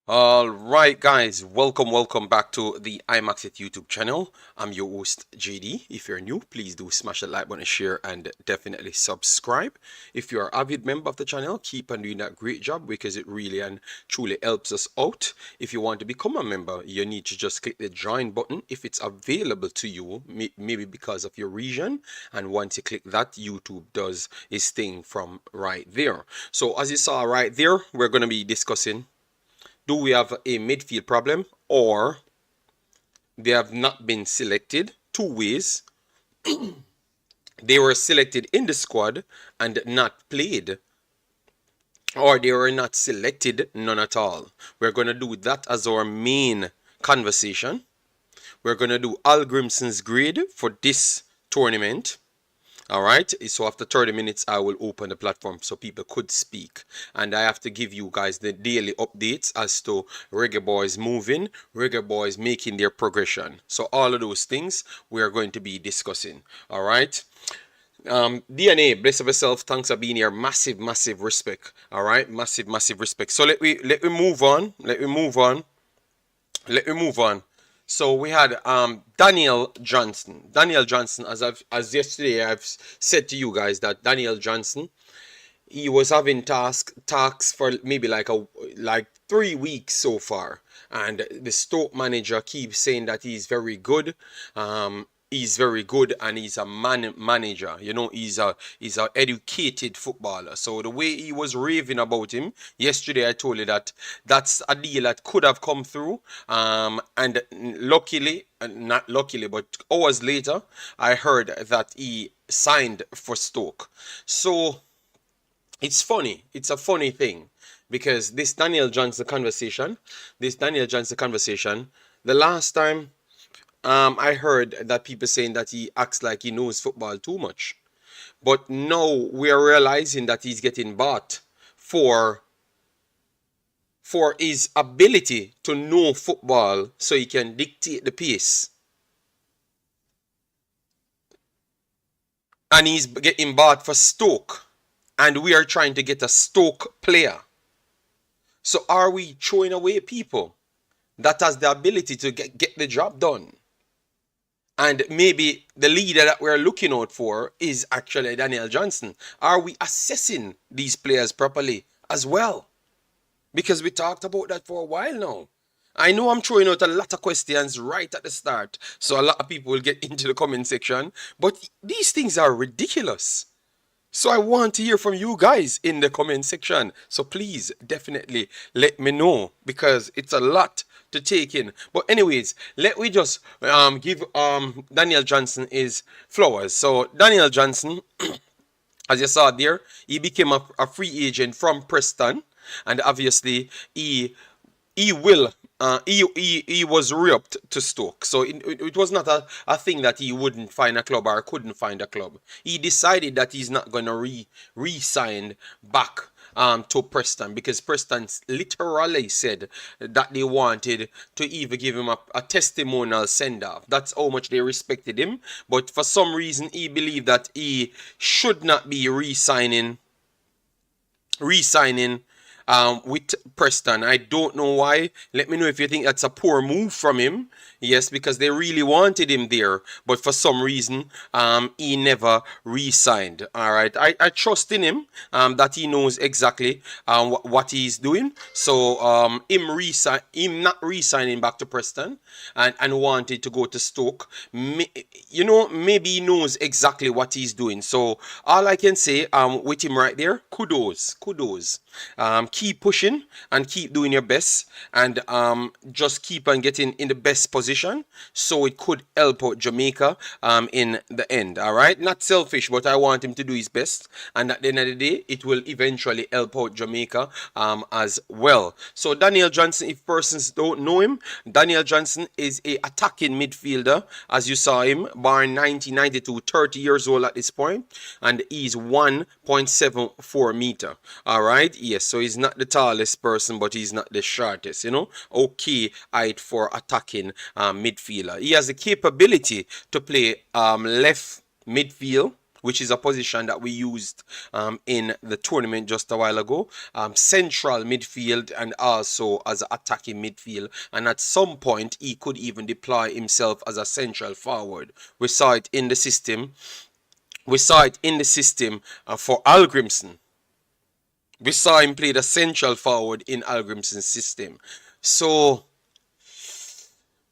All right, guys, welcome back to the Imaxit YouTube channel. I'm your host, JD. If you're new, please do smash the like button, share, and definitely subscribe. If you're an avid member of the channel, keep on doing that great job because it really and truly helps us out. If you want to become a member, you need to just click the join button if it's available to you, maybe because of your region. And once you click that, YouTube does its thing from right there. So as you saw right there, we're going to be discussing, do we have a midfield problem, or they have not been selected? Two ways. They were selected in the squad and not played, or they were not selected none at all. We're going to do that as our main conversation. We're going to do Hallgrimsson's grade for this tournament. All right, so after 30 minutes, I will open the platform so people could speak. And I have to give you guys the daily updates as to Reggae Boyz moving, Reggae Boyz making their progression. So all of those things we are going to be discussing. All right. DNA, bless of yourself. Thanks for being here. Massive respect. All right, massive respect. So let me move on. Let me move on. So we had Daniel Johnson. Daniel Johnson, as yesterday I've said to you guys that Daniel Johnson, he was having tasks for maybe like 3 weeks so far, and the Stoke manager keeps saying that he's very good. He's very good and he's a manager. You know, he's a educated footballer. So the way he was raving about him yesterday, I told you that that's a deal that could have come through. And luckily, not luckily, but hours later, I heard that he signed for Stoke. So it's funny. It's a funny thing because this Daniel Johnson conversation, the last time I heard that people saying that he acts like he knows football too much. But now we are realizing that he's getting bought for his ability to know football so he can dictate the pace. And he's getting bought for Stoke. And we are trying to get a Stoke player. So are we throwing away people that has the ability to get the job done? And maybe the leader that we're looking out for is actually Daniel Johnson. Are we assessing these players properly as well? Because we talked about that for a while now. I know I'm throwing out a lot of questions right at the start, so a lot of people will get into the comment section, but these things are ridiculous. So I want to hear from you guys in the comment section. So please definitely let me know because it's a lot to take in. But anyways, let me just give Daniel Johnson his flowers. So Daniel Johnson, as you saw there, he became a free agent from Preston, and obviously he will. He was re-upped to Stoke, so it was not a thing that he wouldn't find a club or couldn't find a club. He decided that he's not gonna re-sign back to Preston because Preston literally said that they wanted to even give him a testimonial send-off. That's how much they respected him. But for some reason, he believed that he should not be re-signing with Preston. I don't know why. Let me know if you think that's a poor move from him. Yes, because they really wanted him there, but for some reason, he never re-signed. All right, I trust in him that he knows exactly what he's doing. So him not re-signing back to Preston and wanted to go to Stoke. Maybe he knows exactly what he's doing. So all I can say with him right there, kudos. Keep pushing and keep doing your best, and just keep on getting in the best position so it could help out Jamaica in the end. All right, not selfish, but I want him to do his best, and at the end of the day, it will eventually help out Jamaica as well. So Daniel Johnson, if persons don't know him, Daniel Johnson is a attacking midfielder, as you saw him, born 1992, 30 years old at this point, and he's 1.74 meter. All right, yes, so he's not the tallest person, but he's not the shortest, okay height for attacking midfielder. He has the capability to play left midfield, which is a position that we used in the tournament just a while ago. Central midfield and also as an attacking midfield. And at some point, he could even deploy himself as a central forward. We saw it in the system. We saw it in the system for Hallgrimsson. We saw him play the central forward in Hallgrimsson's system. So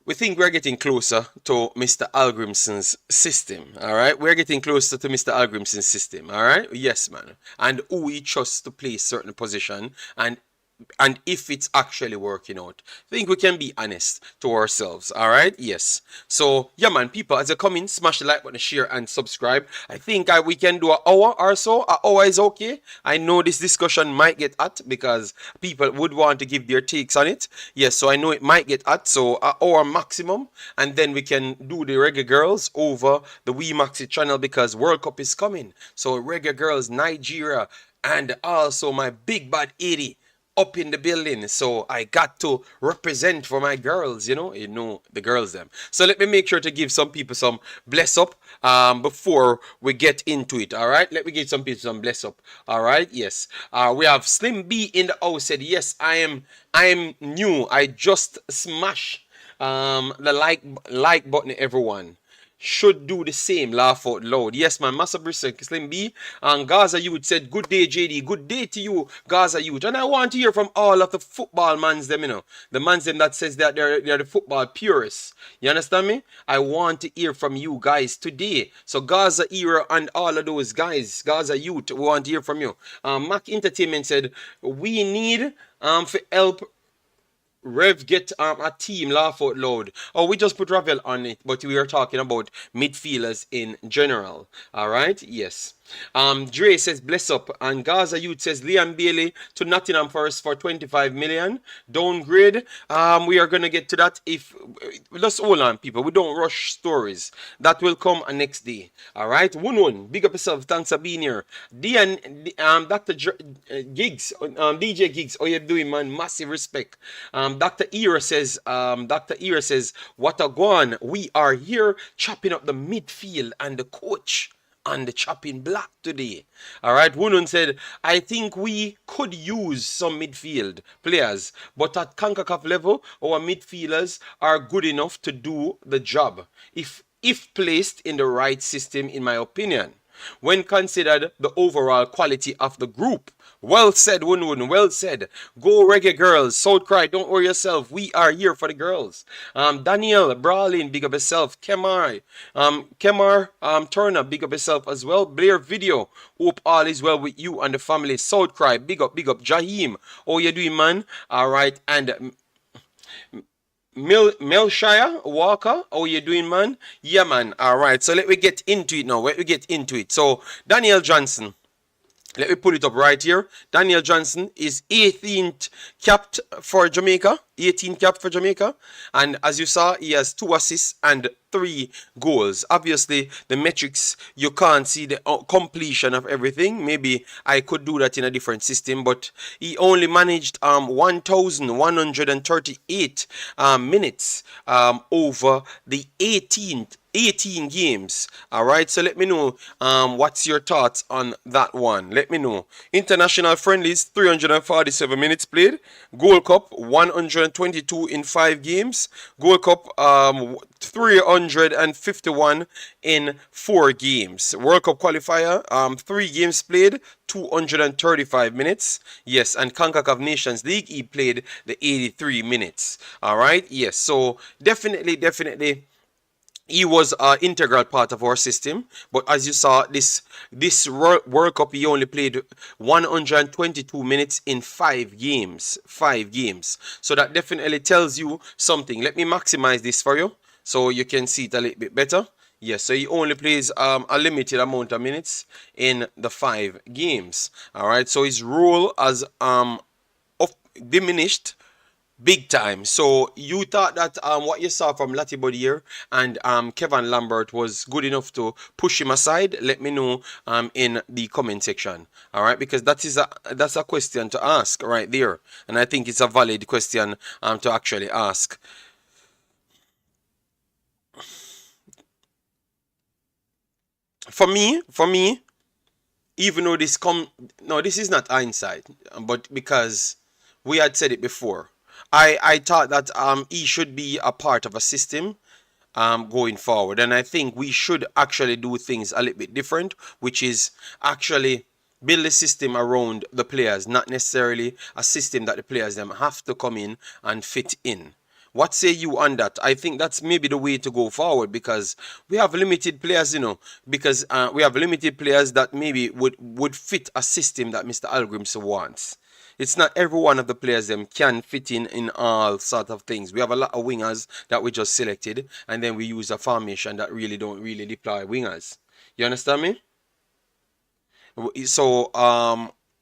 we think we're getting closer to Mr. Hallgrimsson's system, all right? We're getting closer to Mr. Hallgrimsson's system, all right? Yes, man. And who he trusts to play certain position and if it's actually working out. I think we can be honest to ourselves, all right? Yes. So, yeah, man, people, as you come in, smash the like button, share, and subscribe. I think we can do an hour or so. An hour is okay. I know this discussion might get hot because people would want to give their takes on it. Yes, so I know it might get hot. So, an hour maximum. And then we can do the Reggae Girlz over the Imaxit channel because World Cup is coming. So, Reggae Girlz, Nigeria, and also my big bad 80 up in the building, so I got to represent for my girls, you know the girls them. So let me make sure to give some people some bless up before we get into it. All right, let me give some people some bless up. All right, yes. We have Slim B in the house said yes, I am new. I just smash the like button, everyone should do the same. Laugh out loud. Yes, man. Massive respect. Slim B. And Gaza Youth said, good day, JD. Good day to you, Gaza Youth. And I want to hear from all of the football mans them, the mans them that says that they're the football purists. You understand me? I want to hear from you guys today. So Gaza Era and all of those guys, Gaza Youth, we want to hear from you. Mac Entertainment said, we need for help Rev get a team. Laugh out loud. Oh, we just put Ravel on it, but we are talking about midfielders in general. All right, yes. Dre says bless up, and Gaza Youth says Liam Bailey to Nottingham Forest for 25 million downgrade. We are gonna get to that if just hold on, people. We don't rush stories. That will come next day. All right, Wun, big up yourself. Thanks for being here. Dr. Gigs, DJ Gigs, how you doing, man? Massive respect. Dr. Era says, what a guan. We are here chopping up the midfield and the coach on the chopping block today. All right, Wunun said, I think we could use some midfield players, but at Concacaf level, our midfielders are good enough to do the job if placed in the right system, in my opinion. When considered the overall quality of the group. Well said, Wun, well said. Go Reggae Girlz, South Cry, don't worry yourself. We are here for the girls. Daniel, Brawlin, big up yourself. Kemar, Turner, big up yourself as well. Blair Video, hope all is well with you and the family. South Cry, big up. Jaheem, how you doing, man? All right, and Melshire Walker, how you doing, man? Yeah, man. All right, so let me get into it now. So Daniel Johnson, let me pull it up right here. Daniel Johnson is 18th capped for Jamaica. 18 cap for Jamaica. And as you saw, he has 2 assists and 3 goals. Obviously, the metrics, you can't see the completion of everything. Maybe I could do that in a different system, but he only managed 1,138 minutes over the 18 games. All right, so let me know what's your thoughts on that one. Let me know. International friendlies, 347 minutes played. Gold Cup, 122 in 5 games. Gold Cup, 351 in 4 games. World Cup qualifier, 3 games played, 235 minutes. Yes, and Concacaf Nations League, he played the 83 minutes. All right, yes, so definitely he was an integral part of our system, but as you saw, this World Cup, he only played 122 minutes in 5 games. So that definitely tells you something. Let me maximize this for you so you can see it a little bit better. Yes, so he only plays a limited amount of minutes in the 5 games. All right, so his role has diminished big time. So you thought that what you saw from Latibodier and Kevon Lambert was good enough to push him aside? Let me know in the comment section. All right, because that's a question to ask right there, and I think it's a valid question to actually ask. For me, even though no, this is not hindsight, but because we had said it before, I thought that he should be a part of a system going forward, and I think we should actually do things a little bit different, which is actually build a system around the players, not necessarily a system that the players them have to come in and fit in. What say you on that? I think that's maybe the way to go forward, because we have limited players, because we have limited players that maybe would fit a system that Mr. Hallgrimsson wants. It's not every one of the players them can fit in all sort of things. We have a lot of wingers that we just selected, and then we use a formation that really don't really deploy wingers. You understand me? So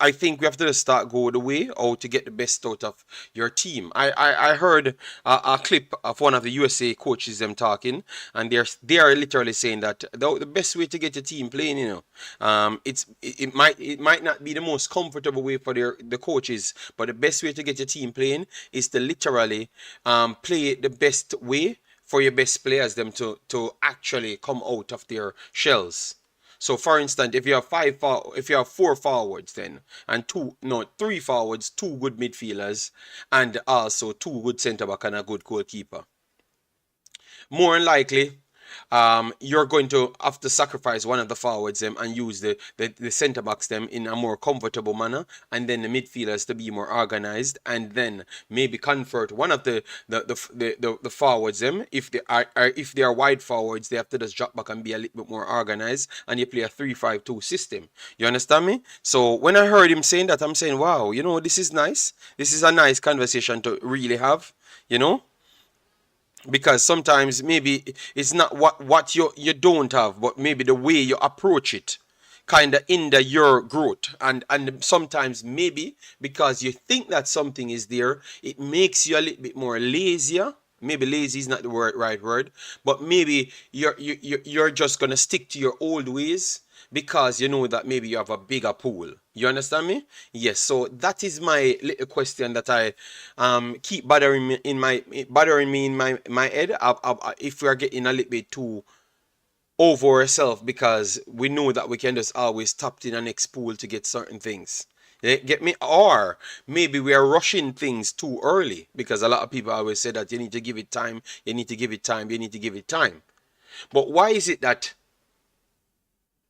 I think we have to start go the way how to get the best out of your team. I heard a clip of one of the USA coaches them talking, and they are literally saying that the best way to get your team playing, it might not be the most comfortable way for the coaches, but the best way to get your team playing is to literally play the best way for your best players them to actually come out of their shells. So, for instance, if you have four forwards, then and three forwards, two good midfielders, and also two good centre back and a good goalkeeper, more than likely, you're going to have to sacrifice one of the forwards them and use the centre backs them in a more comfortable manner, and then the midfielders to be more organized, and then maybe convert one of the forwards them, if they are wide forwards, they have to just drop back and be a little bit more organized, and you play a 3-5-2 system. You understand me? So when I heard him saying that, I'm saying, wow, this is nice. This is a nice conversation to really have. You know, because sometimes maybe it's not what you don't have, but maybe the way you approach it kind of hinder your growth, and sometimes maybe because you think that something is there, it makes you a little bit more lazier. Maybe lazy is not the right word, but maybe you're just gonna stick to your old ways because you know that maybe you have a bigger pool. You understand me? Yes. So that is my little question that I keep bothering me in my head. If we are getting a little bit too over ourselves, because we know that we can just always tap in the next pool to get certain things. Get me? Or maybe we are rushing things too early, because a lot of people always say that you need to give it time, you need to give it time, you need to give it time. But why is it that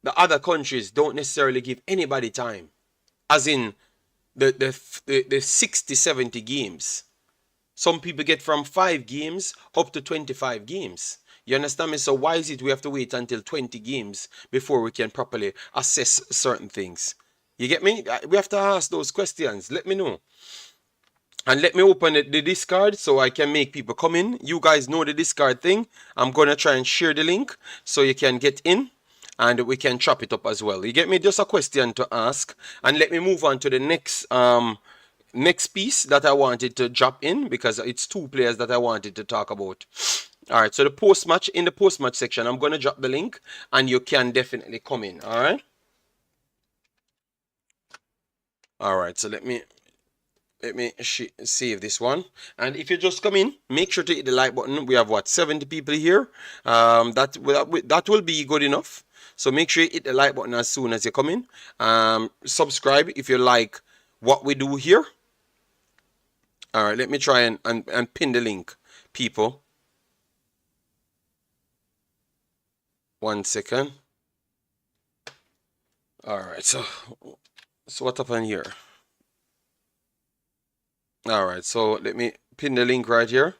the other countries don't necessarily give anybody time? As in the 60, 70 games. Some people get from 5 games up to 25 games. You understand me? So why is it we have to wait until 20 games before we can properly assess certain things? You get me? We have to ask those questions. Let me know. And let me open the Discord so I can make people come in. You guys know the Discord thing. I'm going to try and share the link so you can get in, and we can chop it up as well. You get me? Just a question to ask. And let me move on to the next piece that I wanted to drop in, because it's two players that I wanted to talk about. All right, so in the post-match section, I'm going to drop the link, and you can definitely come in. All right. All right, so let me save this one. And if you just come in, make sure to hit the like button. We have 70 people here. That will be good enough. So make sure you hit the like button as soon as you come in. Subscribe if you like what we do here. All right, let me try and pin the link, people. 1 second. All right, so what happened here? All right, so let me pin the link right here.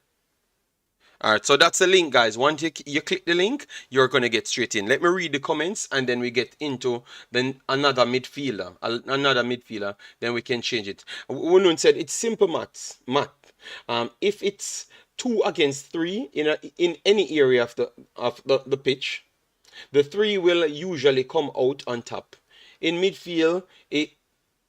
All right, so that's the link, guys. Once you click the link, you're going to get straight in. Let me read the comments, and then we get into another midfielder. Then we can change it. One said it's simple math. If it's 2 against 3 in any area of the pitch, the 3 will usually come out on top. In midfield, it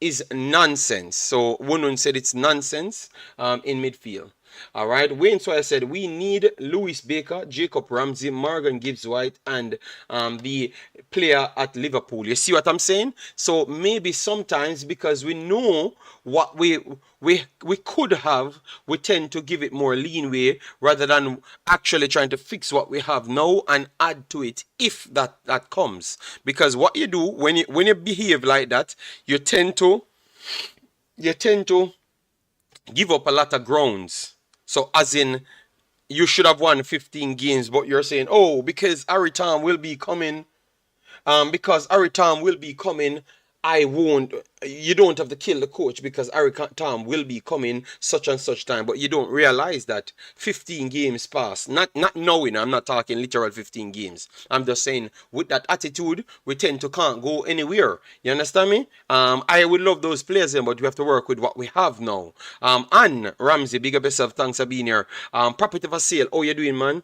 is nonsense. So Wunun said it's nonsense in midfield. All right. Wayne Swire said we need Louis Baker, Jacob Ramsey, Morgan Gibbs White, and the player at Liverpool. You see what I'm saying? So maybe sometimes because we know what we could have, we tend to give it more leeway rather than actually trying to fix what we have now and add to it if that comes. Because what you do when you behave like that, you tend to give up a lot of grounds. So as in you should have won 15 games, but you're saying, oh, because Aritam will be coming, I won't. You don't have to kill the coach because Ari Tom will be coming such and such time, but you don't realize that 15 games pass. Not knowing. I'm not talking literal 15 games. I'm just saying with that attitude, we tend to can't go anywhere. You understand me? I would love those players, but we have to work with what we have now. And Ramsey, big up yourself. Thanks for being here. Property for sale. How you doing, man?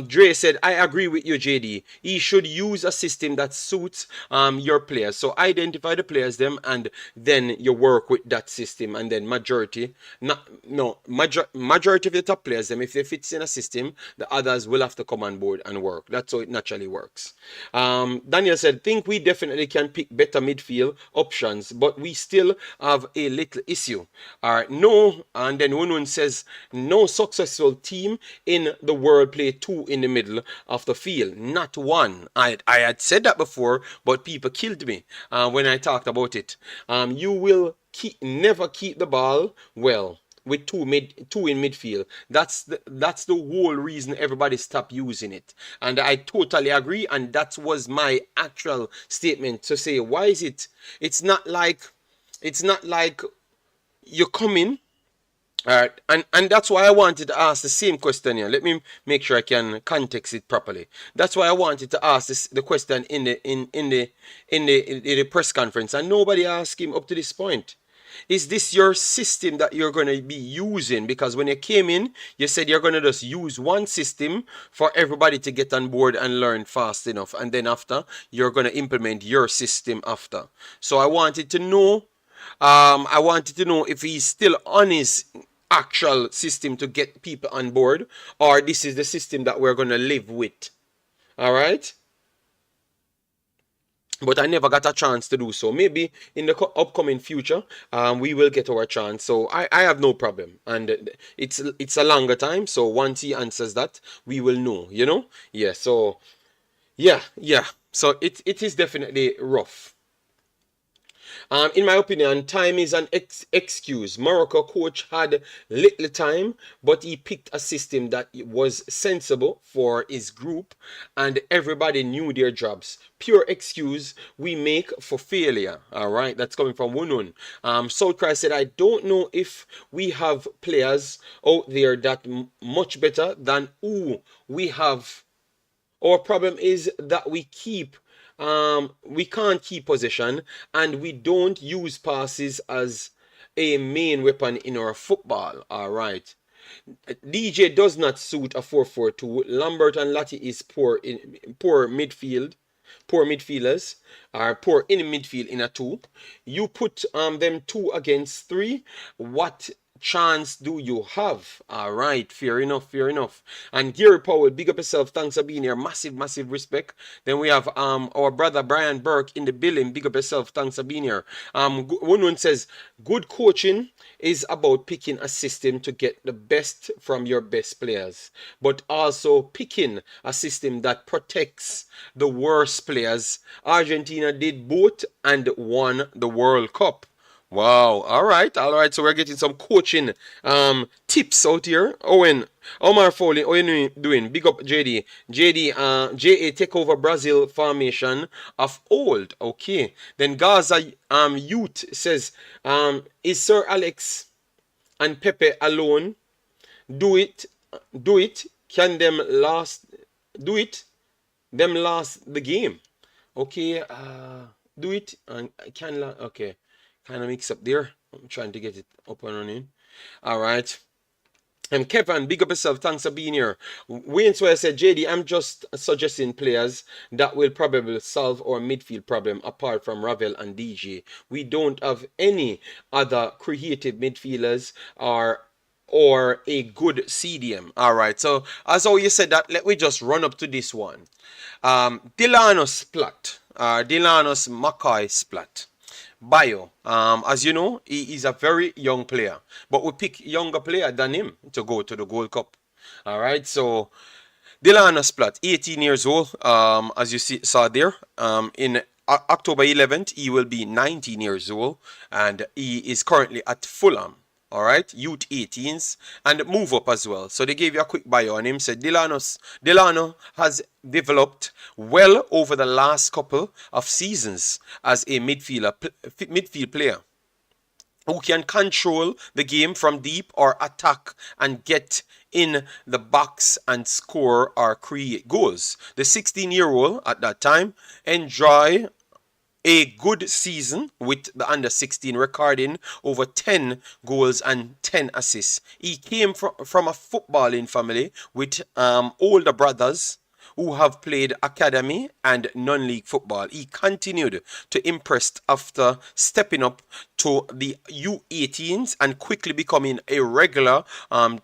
Dre said, I agree with you, JD. He should use a system that suits your players. So identify the players them and then you work with that system, and then majority of the top players them, if they fit in a system, the others will have to come on board and work. That's how it naturally works. Daniel said, think we definitely can pick better midfield options, but we still have a little issue. No, and then one says no successful team in the world play two in the middle of the field, not one. I had said that before, but people killed me when I talked about it. You will never keep the ball well with two in midfield. That's the whole reason everybody stopped using it, and I totally agree. And that was my actual statement to say, why is it? It's not like you come in. All right, and that's why I wanted to ask the same question here. Let me make sure I can context it properly. That's why I wanted to ask the question in the press conference, and nobody asked him up to this point. Is this your system that you're going to be using? Because when you came in, you said you're going to just use one system for everybody to get on board and learn fast enough, and then after you're going to implement your system after. So I wanted to know. If he's still on his actual system to get people on board, or this is the system that we're going to live with. All right? But I never got a chance to do so. Maybe in the upcoming future, we will get our chance. So I have no problem. And it's a longer time. So once he answers that, we will know, you know? Yeah, so, yeah. So it is definitely rough. In my opinion, time is an excuse. Morocco coach had little time, but he picked a system that was sensible for his group, and everybody knew their jobs. Pure excuse we make for failure. All right, that's coming from Wunun. Southcry said, I don't know if we have players out there that much better than who we have. Our problem is that we can't keep possession, and we don't use passes as a main weapon in our football. All right. DJ does not suit a 4-4-2. Lambert and Lati is poor midfield. Poor midfielders are poor in midfield in a 2. You put them 2 against 3. What chance do you have? All right, fair enough. And Gary Powell, big up yourself. Thanks for being here. Massive respect. Then we have our brother Brian Burke in the building. Big up yourself. Thanks for being here. One says good coaching is about picking a system to get the best from your best players, but also picking a system that protects the worst players. Argentina did both and won the World Cup. Wow. All right. So we're getting some coaching tips out here. Owen, Omar Foley, how you doing? Big up JD. JA take over Brazil formation of old. Okay. Then Gaza Youth says, is Sir Alex and Pepe alone? Do it. Can them last the game? Okay. Do it and can okay. Kind of mix up there. I'm trying to get it up and running. All right. And Kevin, big up yourself. Thanks for being here. Wayne Swear said, JD, I'm just suggesting players that will probably solve our midfield problem apart from Ravel and DJ. We don't have any other creative midfielders or or a good CDM? All right. So as how you said that, let me just run up to this one. Delano Splatt, Delano's Mackay Splatt. Bio, as you know, he is a very young player, but we pick younger player than him to go to the Gold Cup. All right, so Delano Splatt, 18 years old, as you saw there. In October 11th, he will be 19 years old, and he is currently at Fulham. All right, youth 18s and move up as well. So they gave you a quick bio on him. Said Delano has developed well over the last couple of seasons as a midfield player who can control the game from deep or attack and get in the box and score or create goals. The 16-year-old at that time enjoy a good season with the under-16, recording over 10 goals and 10 assists. He came from a footballing family with older brothers who have played academy and non-league football. He continued to impress after stepping up to the U18s and quickly becoming a regular on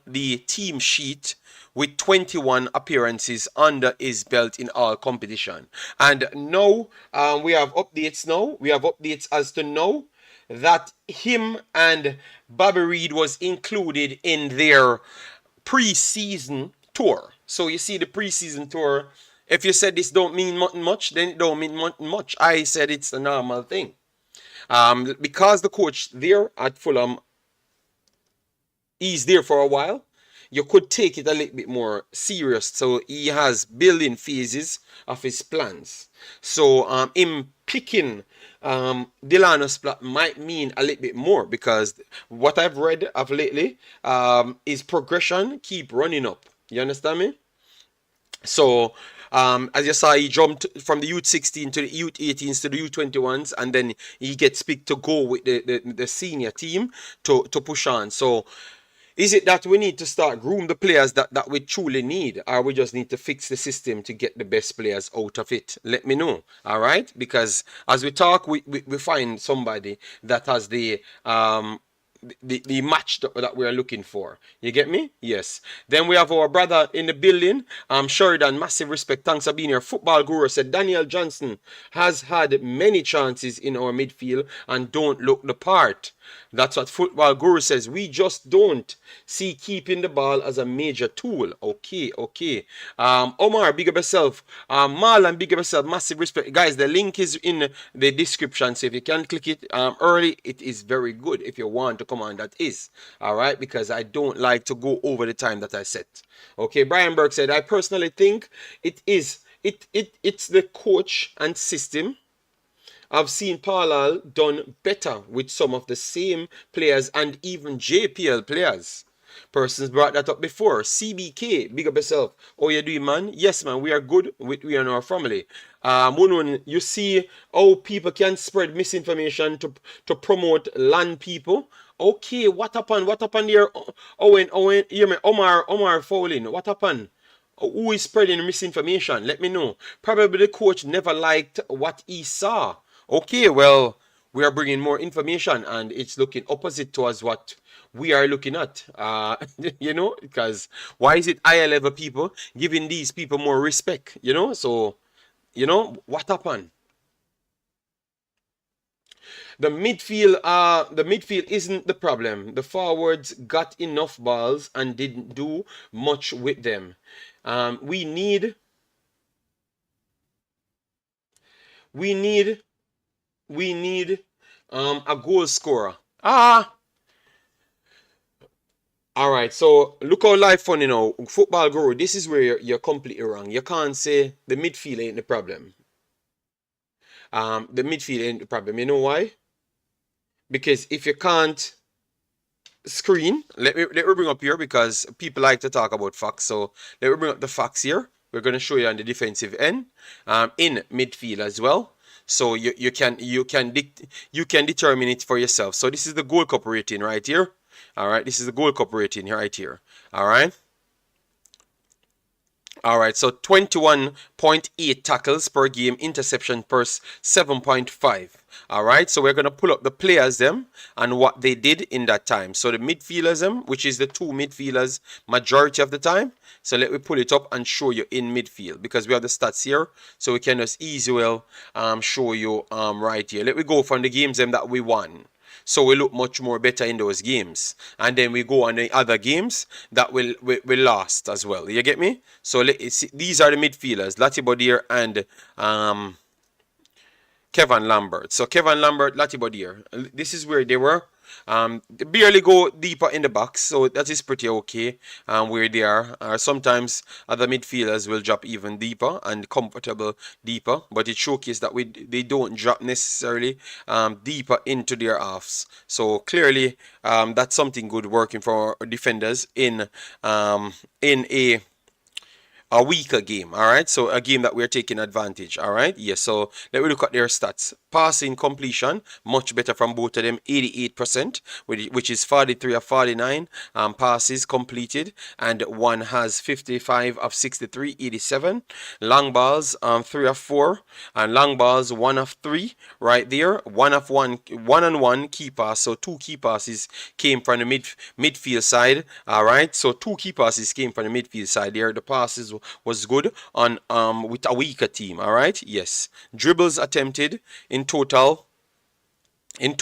the team sheet with 21 appearances under his belt in all competition. And now we have updates now. We have updates as to know that him and Bobby Reid was included in their pre-season tour. So you see the pre-season tour. If you said this don't mean much, then it don't mean much. I said it's a normal thing. Because the coach there at Fulham, he's there for a while, you could take it a little bit more serious. So he has building phases of his plans. So him picking Delano Splatt might mean a little bit more, because what I've read of lately is progression keep running up. You understand me? So as you saw, he jumped from the youth 16 to the youth 18s to the youth 21s, and then he gets picked to go with the senior team to push on. So is it that we need to start groom the players that we truly need, or we just need to fix the system to get the best players out of it? Let me know, all right? Because as we talk, we find somebody that has the match that we are looking for. You get me? Yes. Then we have our brother in the building, Sheridan. Massive respect. Thanks for being here. Football Guru said Daniel Johnson has had many chances in our midfield and don't look the part. That's what Football Guru says. We just don't see keeping the ball as a major tool. Okay. Omar, big up yourself. Marlon, big up yourself. Massive respect. Guys, the link is in the description. So if you can click it early, it is very good. If you want to come on, that is. Alright, because I don't like to go over the time that I set. Okay, Brian Burke said, I personally think it's the coach and system. I've seen Parlal done better with some of the same players and even JPL players. Persons brought that up before. CBK, big up yourself. How you doing, man? Yes, man, we are good. We and our family. Munun, you see how people can spread misinformation to promote land people. Okay, what happened there? Owen, hear me, Omar Fowling, what happened? Who is spreading misinformation? Let me know. Probably the coach never liked what he saw. Okay, well, we are bringing more information and it's looking opposite towards what we are looking at. You know, because why is it higher level people giving these people more respect? You know, so, you know, what happened? The midfield isn't the problem. The forwards got enough balls and didn't do much with them. We need a goal scorer. Alright, so look how life funny now. Football Guru, this is where you're completely wrong. You can't say the midfield ain't the problem. The midfield ain't the problem. You know why? Because if you can't screen, let me bring up here, because people like to talk about facts. So let me bring up the facts here. We're going to show you on the defensive end, in midfield as well. So you can determine it for yourself. So this is the Gold Cup rating right here. All right, this is the Gold Cup rating right here. All right. All right, so 21.8 tackles per game, interception per 7.5. All right, so we're going to pull up the players them and what they did in that time. So the midfielders them, which is the two midfielders majority of the time. So let me pull it up and show you in midfield because we have the stats here. So we can just easy well show you right here. Let me go from the games them that we won. So we look much more better in those games. And then we go on the other games that we lost as well. You get me? So see, these are the midfielders, Latibodier and Kevon Lambert. So Kevon Lambert, Latibodier. This is where they were. They barely go deeper in the box, so that is pretty okay where they are. Sometimes other midfielders will drop even deeper and comfortable deeper, but it showcases that they don't drop necessarily deeper into their halves. So clearly that's something good working for defenders in a weaker game, all right? So a game that we're taking advantage, all right? Yes, so let me look at their stats. Passing completion, much better from both of them, 88%, which is 43 of 49 passes completed, and one has 55 of 63, 87. Long balls, 3 of 4, and long balls, 1 of 3, right there. 1 of 1, 1-on-1 key pass, so 2 key passes came from the midfield side, all right? So 2 key passes came from the midfield side there. The passes was good on with a weaker team, all right? Yes. Dribbles attempted in total 3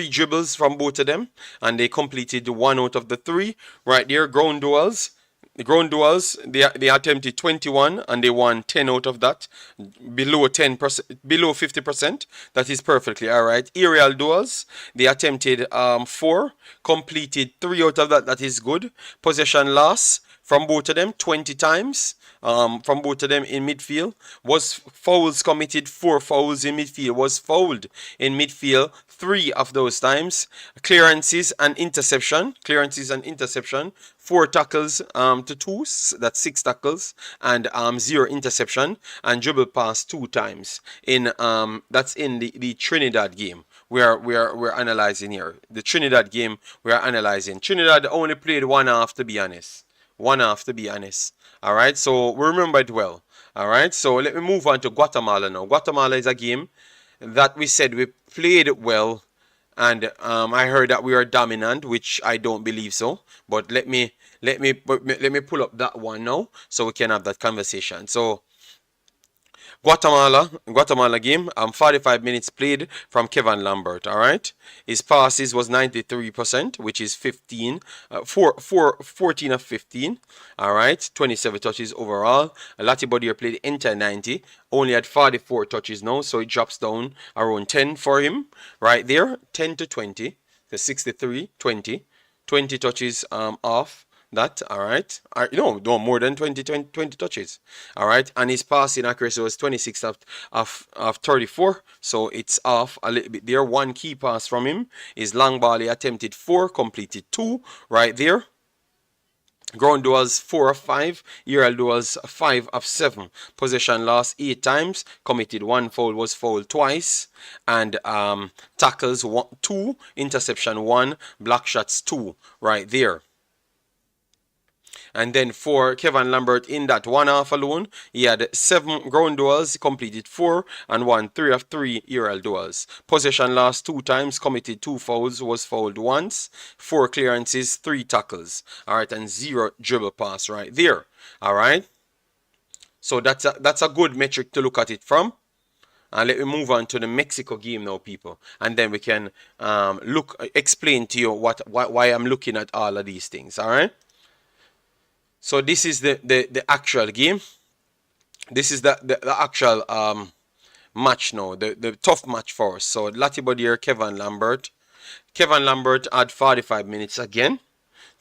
dribbles from both of them, and they completed 1 out of the 3 right there. Ground duels, they attempted 21 and they won 10 out of that, below 10%, below 50%. That is perfectly all right. Aerial duels, they attempted 4, completed 3 out of that. That is good. Possession loss from both of them 20 times. From both of them in midfield. Was fouls committed, 4 fouls in midfield. Was fouled in midfield 3 of those times. Clearances and interception, 4 tackles to 2, that's 6 tackles, and 0 interception, and dribble pass 2 times. In that's in the Trinidad game we're analyzing here. The Trinidad game we're analyzing. Trinidad only played 1 half, to be honest. 1 half, to be honest. All right, so we remember it well. All right, so let me move on to Guatemala now. Guatemala is a game that we said we played well, and I heard that we are dominant, which I don't believe so. But let me pull up that one now so we can have that conversation. So Guatemala game, 45 minutes played from Kevon Lambert, all right? His passes was 93%, which is 14 of 15, all right? 27 touches overall. Latibodier played entire 90, only had 44 touches now, so it drops down around 10 for him, right there, 10 to 20, the 63, 20 touches off that, all right? No, more than 20 touches, all right? And his passing accuracy was 26 of 34, so it's off a little bit there. 1 key pass from him. His long ball, he attempted 4, completed 2, right there. Ground duels 4 of 5, aerial duels 5 of 7. Possession loss 8 times, committed 1 foul, was fouled twice, and tackles 2, interception 1, block shots 2, right there. And then for Kevon Lambert in that 1 half alone, he had 7 ground duels, completed 4, and won 3 of 3 aerial duels. Possession lost 2 times, committed 2 fouls, was fouled once, 4 clearances, 3 tackles. All right, and 0 dribble pass right there. All right. So that's a good metric to look at it from. And let me move on to the Mexico game now, people, and then we can explain to you why I'm looking at all of these things. All right. So this is the actual game. This is the actual match now, the tough match for us. So Latibodier, Kevon Lambert. Kevon Lambert had 45 minutes again.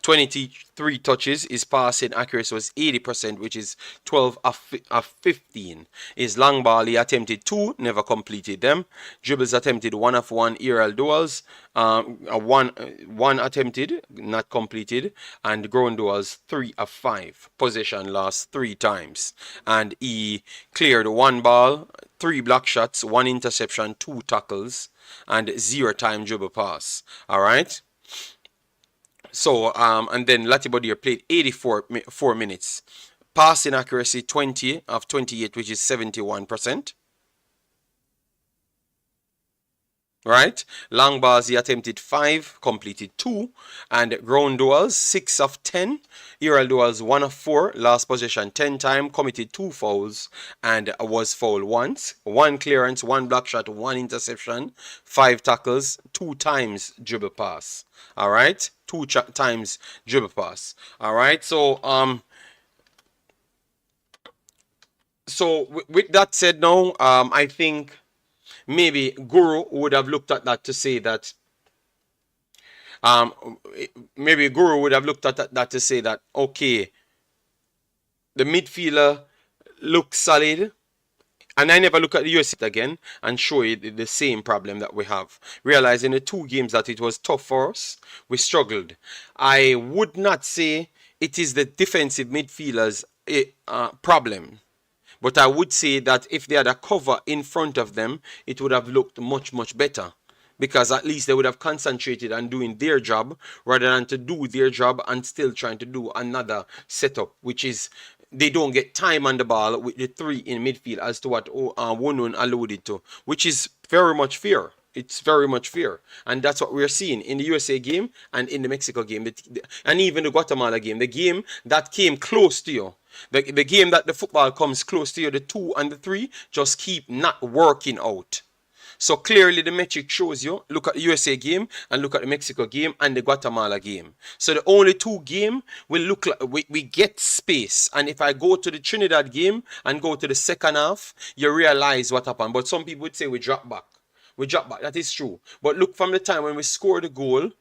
23 touches. His passing accuracy was 80%, which is 12 of 15. His long ball, he attempted 2, never completed them. Dribbles attempted 1 of 1. Aerial duels, one attempted, not completed. And ground duels, 3 of 5. Possession lost 3 times. And he cleared 1 ball, 3 block shots, 1 interception, 2 tackles, and 0 time dribble pass. All right. So, and then Latibodier played 84 minutes. Passing accuracy 20 of 28, which is 71%. Right? Long balls, he attempted 5, completed 2. And ground duels, 6 of 10. Aerial duels, 1 of 4. Last possession, 10 times. Committed 2 fouls and was fouled once. 1 clearance, 1 block shot, 1 interception. 5 tackles, 2 times dribble pass. Alright? 2 times dribble pass. Alright? So, with that said now, I think maybe Guru would have looked at that to say that maybe Guru would have looked at that to say that okay, the midfielder looks solid. And I never look at the US again and show you the same problem that we have. Realizing the 2 games that it was tough for us, we struggled. I would not say it is the defensive midfielders' problem. But I would say that if they had a cover in front of them, it would have looked much, much better. Because at least they would have concentrated on doing their job rather than to do their job and still trying to do another setup, which is they don't get time on the ball with the 3 in midfield, as to what Wonun alluded to, which is very much fair. It's very much fair. And that's what we're seeing in the USA game and in the Mexico game. And even the Guatemala game. The game that came close to you. The game that the football comes close to you, the 2 and the 3, just keep not working out. So clearly the metric shows you, look at the USA game and look at the Mexico game and the Guatemala game. So the only 2 games will look like we get space. And if I go to the Trinidad game and go to the second half, you realize what happened. But some people would say we drop back. We drop back. That is true. But look, from the time when we score the goal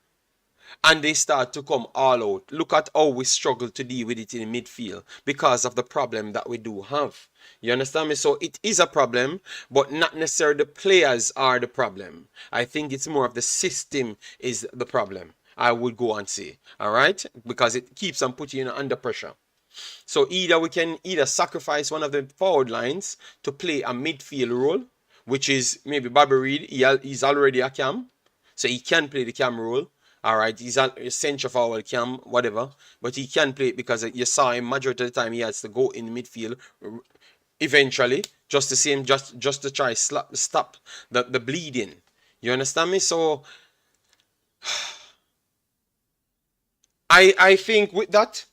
and they start to come all out, look at how we struggle to deal with it in midfield because of the problem that we do have. You understand me? So it is a problem, but not necessarily the players are the problem. I think it's more of the system is the problem, I would go and say. All right? Because it keeps on putting you under pressure. So either we can sacrifice one of the forward lines to play a midfield role, which is maybe Bobby Reed. He's already a cam, so he can play the cam role. All right, he's a centre forward cam, whatever, but he can play it because you saw him majority of the time he has to go in midfield eventually, just the same, just to try stop the bleeding. You understand me? So I think with that,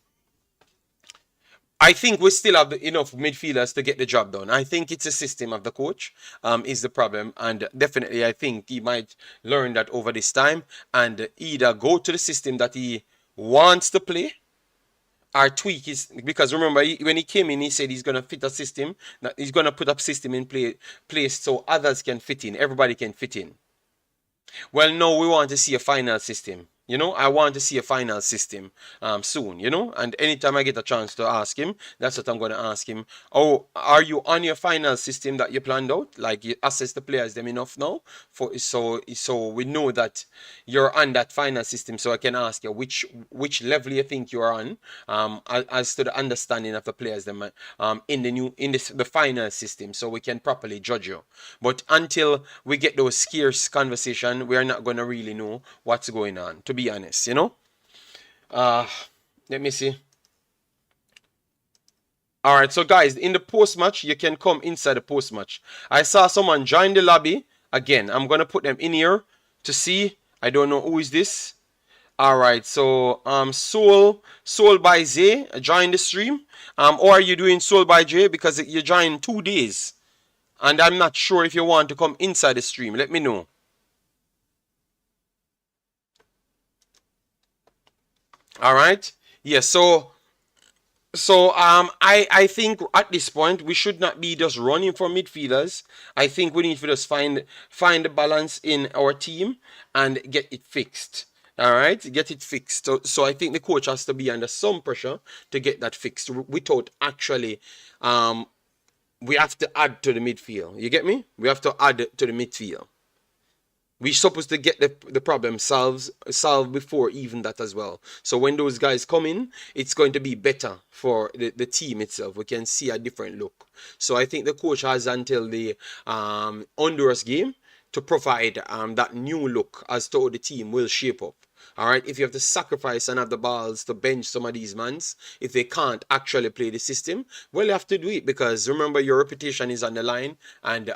I think we still have enough midfielders to get the job done. I think it's a system of the coach is the problem, and definitely I think he might learn that over this time and either go to the system that he wants to play or tweak his, because remember when he came in he said he's going to fit a system, that he's going to put a system in place so others can fit in, everybody can fit in. Well, no, we want to see a final system. You know, I want to see a final system soon, you know, and anytime I get a chance to ask him, that's what I'm going to ask him. Oh, are you on your final system that you planned out? Like, you assess the players them enough now? So we know that you're on that final system, so I can ask you which level you think you're on as to the understanding of the players them in the final system, so we can properly judge you. But until we get those scarce conversation, we are not going to really know what's going on, to be honest, you know. Let me see. All right, so guys, in the post match, you can come inside the post match. I saw someone join the lobby again. I'm gonna put them in here to see. I don't know who is this. All right, so Soul by Zay join the stream. Or are you doing Soul by J because you joined 2 days, and I'm not sure if you want to come inside the stream. Let me know. All right. Yeah. So I think at this point we should not be just running for midfielders. I think we need to just find the balance in our team and get it fixed. All right, get it fixed. So I think the coach has to be under some pressure to get that fixed without actually we have to add to the midfield. You get me? We have to add to the midfield. We're supposed to get the problem solved before even that as well. So when those guys come in, it's going to be better for the team itself. We can see a different look. So I think the coach has until the Honduras game to provide that new look as to how the team will shape up. All right, if you have to sacrifice and have the balls to bench some of these mans, if they can't actually play the system, well, you have to do it, because remember, your reputation is on the line, and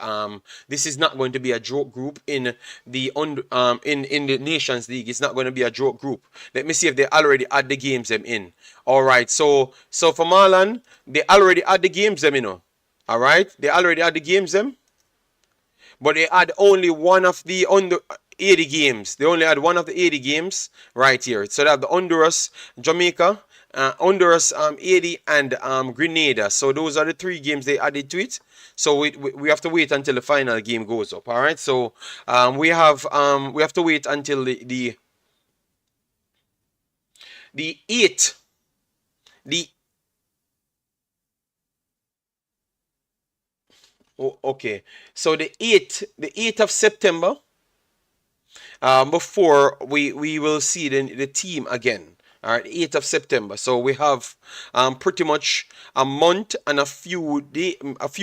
this is not going to be a joke group in the in the Nations League. It's not going to be a joke group. Let me see if they already add the games them in. All right, so for Marlon, they already add the games them, you know. All right, they already add the games them, but they add only one of the under 80 games. They only add one of the 80 games right here. So they have the Honduras, Jamaica, Honduras 80, and Grenada. So those are the 3 games they added to it. So we have to wait until the final game goes up. All right. So we have to wait until the 8th. Okay. So the 8th of September. Before we will see the team again. All right, 8th of September. So we have pretty much a month and a few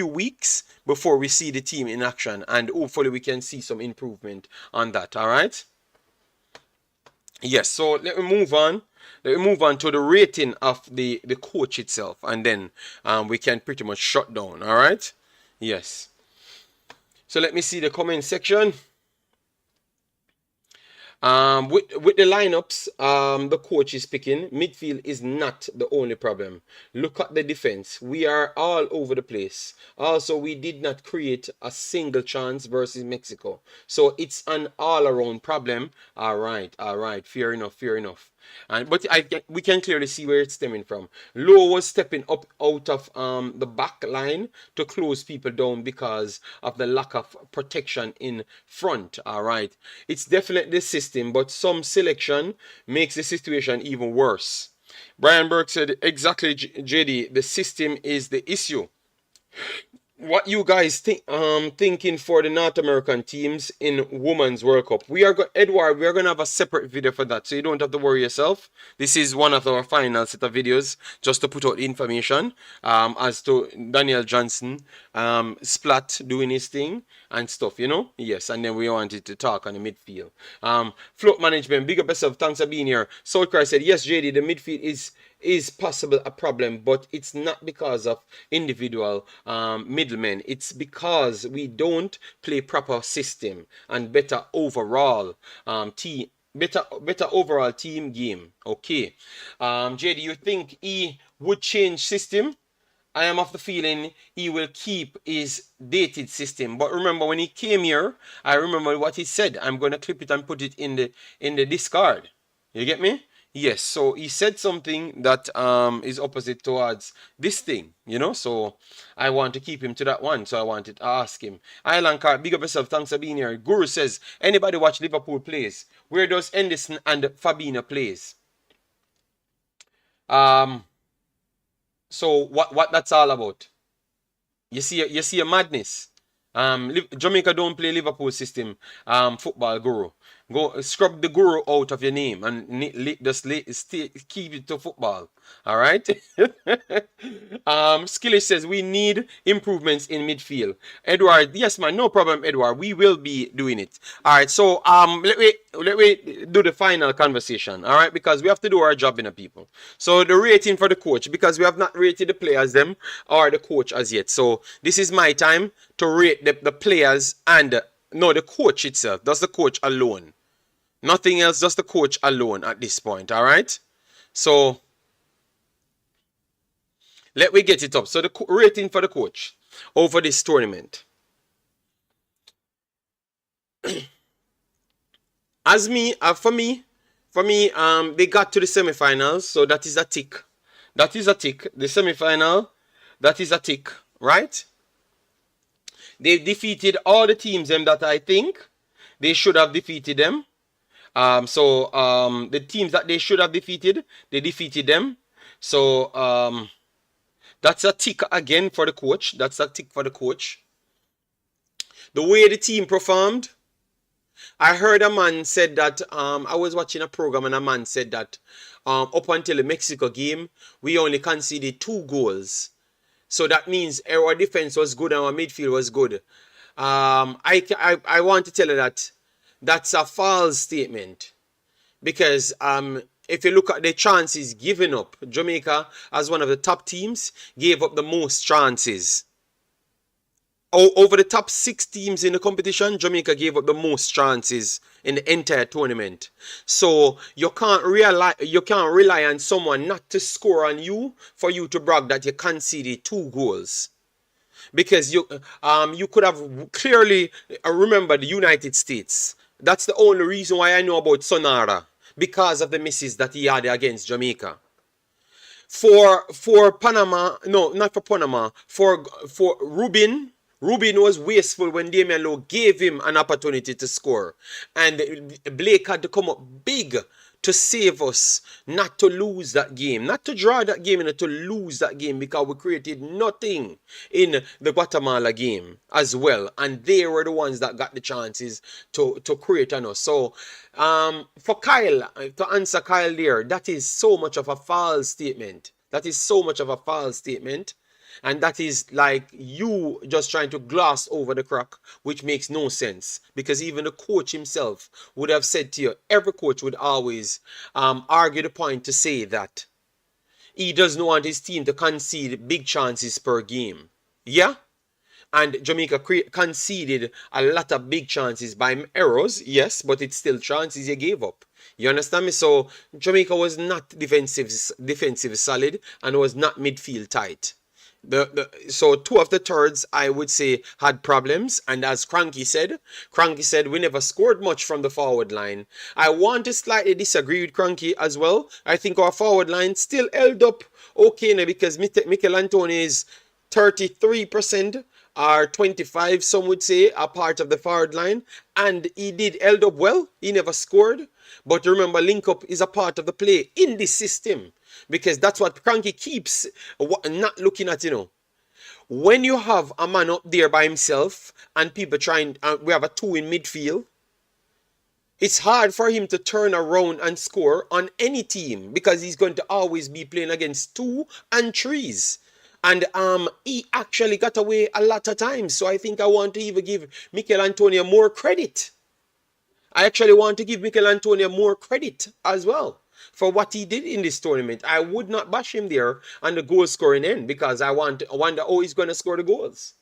weeks before we see the team in action, and hopefully we can see some improvement on that. All right. Yes. So let me move on. Let me move on to the rating of the coach itself, and then we can pretty much shut down. All right. Yes. So let me see the comment section. With the lineups, the coach is picking. Midfield is not the only problem. Look at the defense. We are all over the place. Also, we did not create a single chance versus Mexico. So it's an all-around problem. All right. Fair enough. But we can clearly see where it's stemming from. Lowe was stepping up out of the back line to close people down because of the lack of protection in front. All right. It's definitely the system, but some selection makes the situation even worse. Brian Burke said, exactly, JD, the system is the issue. What you guys thinking for the North American teams in Women's World Cup? Edward, we are gonna have a separate video for that, so you don't have to worry yourself. This is one of our final set of videos just to put out information as to Daniel Johnson, Splatt doing his thing and stuff, you know. Yes, and then we wanted to talk on the midfield. Float management, big up yourself. Thanks for being here. Soulcry said, yes, JD, the midfield is possible a problem, but it's not because of individual middlemen. It's because we don't play proper system and better overall overall team game. Okay. JD, you think he would change system? I am of the feeling he will keep his dated system. But remember, when he came here, I remember what he said. I'm going to clip it and put it in the Discord. You get me? Yes. So he said something that is opposite towards this thing, you know. So I want to keep him to that one. So I wanted to ask him. Island Card, big up yourself. Thanks for being here. Guru says, anybody watch Liverpool plays? Where does Henderson and Fabinho plays? So what that's all about? You see a madness. Jamaica don't play Liverpool system football, Guru. Go scrub the Guru out of your name and keep it to football. All right. Skillish says we need improvements in midfield. Edward, yes, man, no problem, Edward. We will be doing it. All right. So let me do the final conversation. All right, because we have to do our job, in people. So the rating for the coach, because we have not rated the players them or the coach as yet. So this is my time to rate the players and no, the coach itself. That's the coach alone. Nothing else, just the coach alone at this point. All right. So let me get it up. So the rating for the coach over this tournament. For me, they got to the semifinals, so that is a tick. That is a tick. The semifinal, that is a tick, right? They defeated all the teams that I think they should have defeated them. The teams that they should have defeated, they defeated them. So that's a tick again for the coach. That's a tick for the coach. The way the team performed, I heard a man said that I was watching a program and a man said that up until the Mexico game, we only conceded 2 goals. So that means our defense was good and our midfield was good. I want to tell you that that's a false statement. because if you look at the chances given up, Jamaica, as one of the top teams, gave up the most chances. Over the top 6 teams in the competition, Jamaica gave up the most chances in the entire tournament. So you can't rely on someone not to score on you for you to brag that you conceded 2 goals. Because you could have clearly remembered the United States. That's the only reason why I know about Sonara, because of the misses that he had against Jamaica. For Panama, no, not for Panama, for Rubin was wasteful when Damian Lowe gave him an opportunity to score. And Blake had to come up big to save us, not to lose that game, not to draw that game, and to lose that game, because we created nothing in the Guatemala game as well. And they were the ones that got the chances to create on us. So for Kyle, to answer Kyle there, that is so much of a false statement. That is so much of a false statement. And that is like you just trying to gloss over the crack, which makes no sense. Because even the coach himself would have said to you, every coach would always argue the point to say that he doesn't want his team to concede big chances per game. Yeah? And Jamaica conceded a lot of big chances by errors, yes, but it's still chances you gave up. You understand me? So Jamaica was not defensive solid and was not midfield tight. So 2 of the thirds, I would say, had problems. And as Cranky said we never scored much from the forward line. I want to slightly disagree with Cranky as well. I think our forward line still held up okay now, because Mikel Antonio is 33% or 25%, some would say, a part of the forward line. And he did held up well. He never scored. But remember, link up is a part of the play in this system. Because that's what Cranky keeps not looking at, When you have a man up there by himself and people trying, we have a 2 in midfield, it's hard for him to turn around and score on any team, because he's going to always be playing against 2 and 3s. And he actually got away a lot of times. So I think I want to even give Mikel Antonio more credit. I actually want to give Mikel Antonio more credit as well for what he did in this tournament. I would not bash him there on the goal scoring end, because I wonder how he's going to score the goals.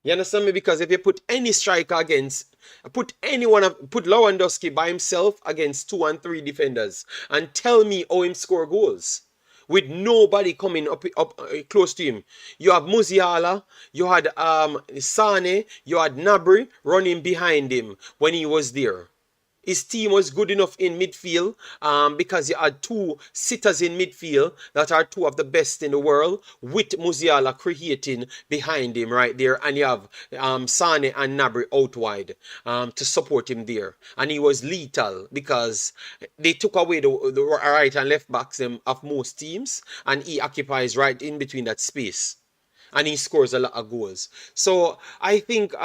You understand me? Because if you put any striker against, put Lewandowski by himself against 2 and 3 defenders and tell me how him score goals with nobody coming up close to him. You have Musiala, you had Sane, you had Nabri running behind him when he was there. His team was good enough in midfield because you had 2 sitters in midfield that are 2 of the best in the world, with Musiala creating behind him right there. And you have Sane and Nabri out wide to support him there. And he was lethal because they took away the right and left backs of most teams, and he occupies right in between that space. And he scores a lot of goals. So I think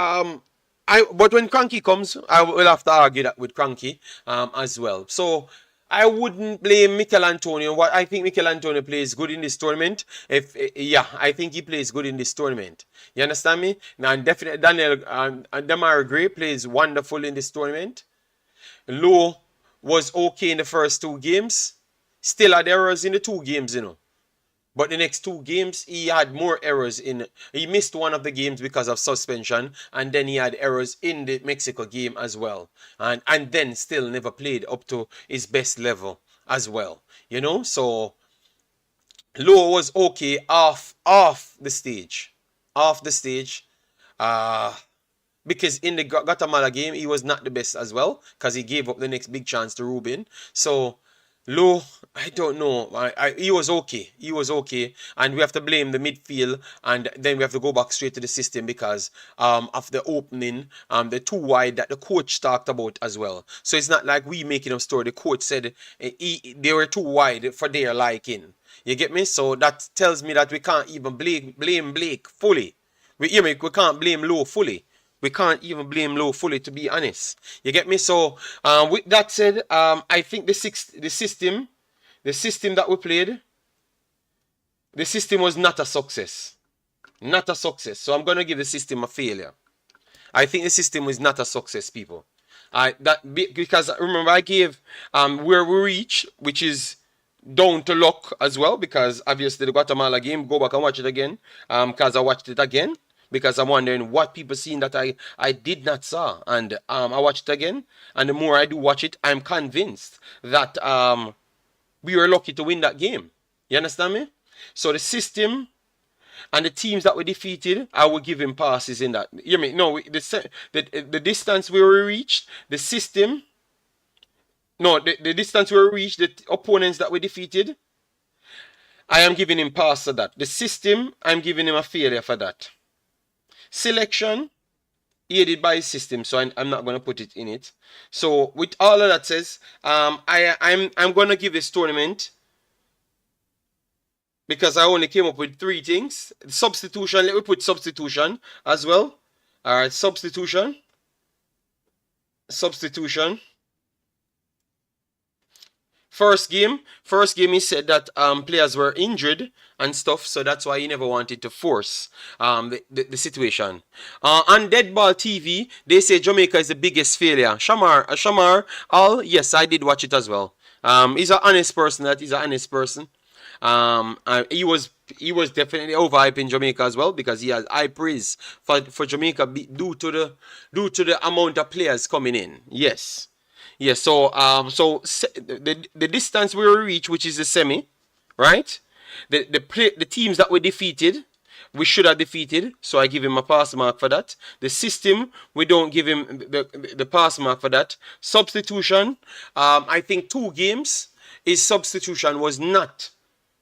but when Cranky comes, I will have to argue that with Cranky as well. So I wouldn't blame Mikel Antonio. I think Mikel Antonio plays good in this tournament. I think he plays good in this tournament. You understand me? Now, definitely Demarai Gray plays wonderful in this tournament. Lowe was okay in the first 2 games. Still had errors in the 2 games, But the next 2 games, he had more errors he missed one of the games because of suspension, and then he had errors in the Mexico game as well. And then still never played up to his best level as well. So Lowe was okay off the stage. Off the stage. Because in the Guatemala game, he was not the best as well, because he gave up the next big chance to Rubin. So Lowe, I don't know. He was okay. He was okay. And we have to blame the midfield. And then we have to go back straight to the system because of the opening, the 2 wide that the coach talked about as well. So it's not like we making up story. The coach said they were 2 wide for their liking. You get me? So that tells me that we can't even blame Blake fully. We can't blame Lowe fully. We can't even blame Lowe fully, to be honest. You get me? So, with that said, I think the system that we played, the system was not a success. Not a success. So I'm going to give the system a failure. I think the system was not a success, people. Because remember I gave where we reach, which is down to luck as well, because obviously the Guatemala game, go back and watch it again. Because I watched it again because I'm wondering what people seen that I did not saw, and I watched it again, and the more I do watch it, I'm convinced that we were lucky to win that game. You understand me? So the system and the teams that were defeated, I would give him passes in that. You mean no? The distance we reached, the system. No, the distance we reached, the opponents that were defeated, I am giving him pass for that. The system, I'm giving him a failure for that. Selection, aided by his system, so I'm not going to put it in it. So with all of that says, I'm going to give this tournament, because I only came up with 3 things. Substitution, let me put substitution as well. All right, substitution. First game he said that players were injured and stuff, so that's why he never wanted to force the situation. On Dead Ball TV, they say Jamaica is the biggest failure. Shamar, yes, I did watch it as well. He's an honest person. He was definitely overhyping Jamaica as well, because he has high praise for Jamaica due to the amount of players coming in. Yes. Yes, so the distance we will reach, which is the semi, right? The teams that were defeated, we should have defeated, so I give him a pass mark for that. The system, we don't give him the pass mark for that. Substitution, I think 2 games, his substitution was not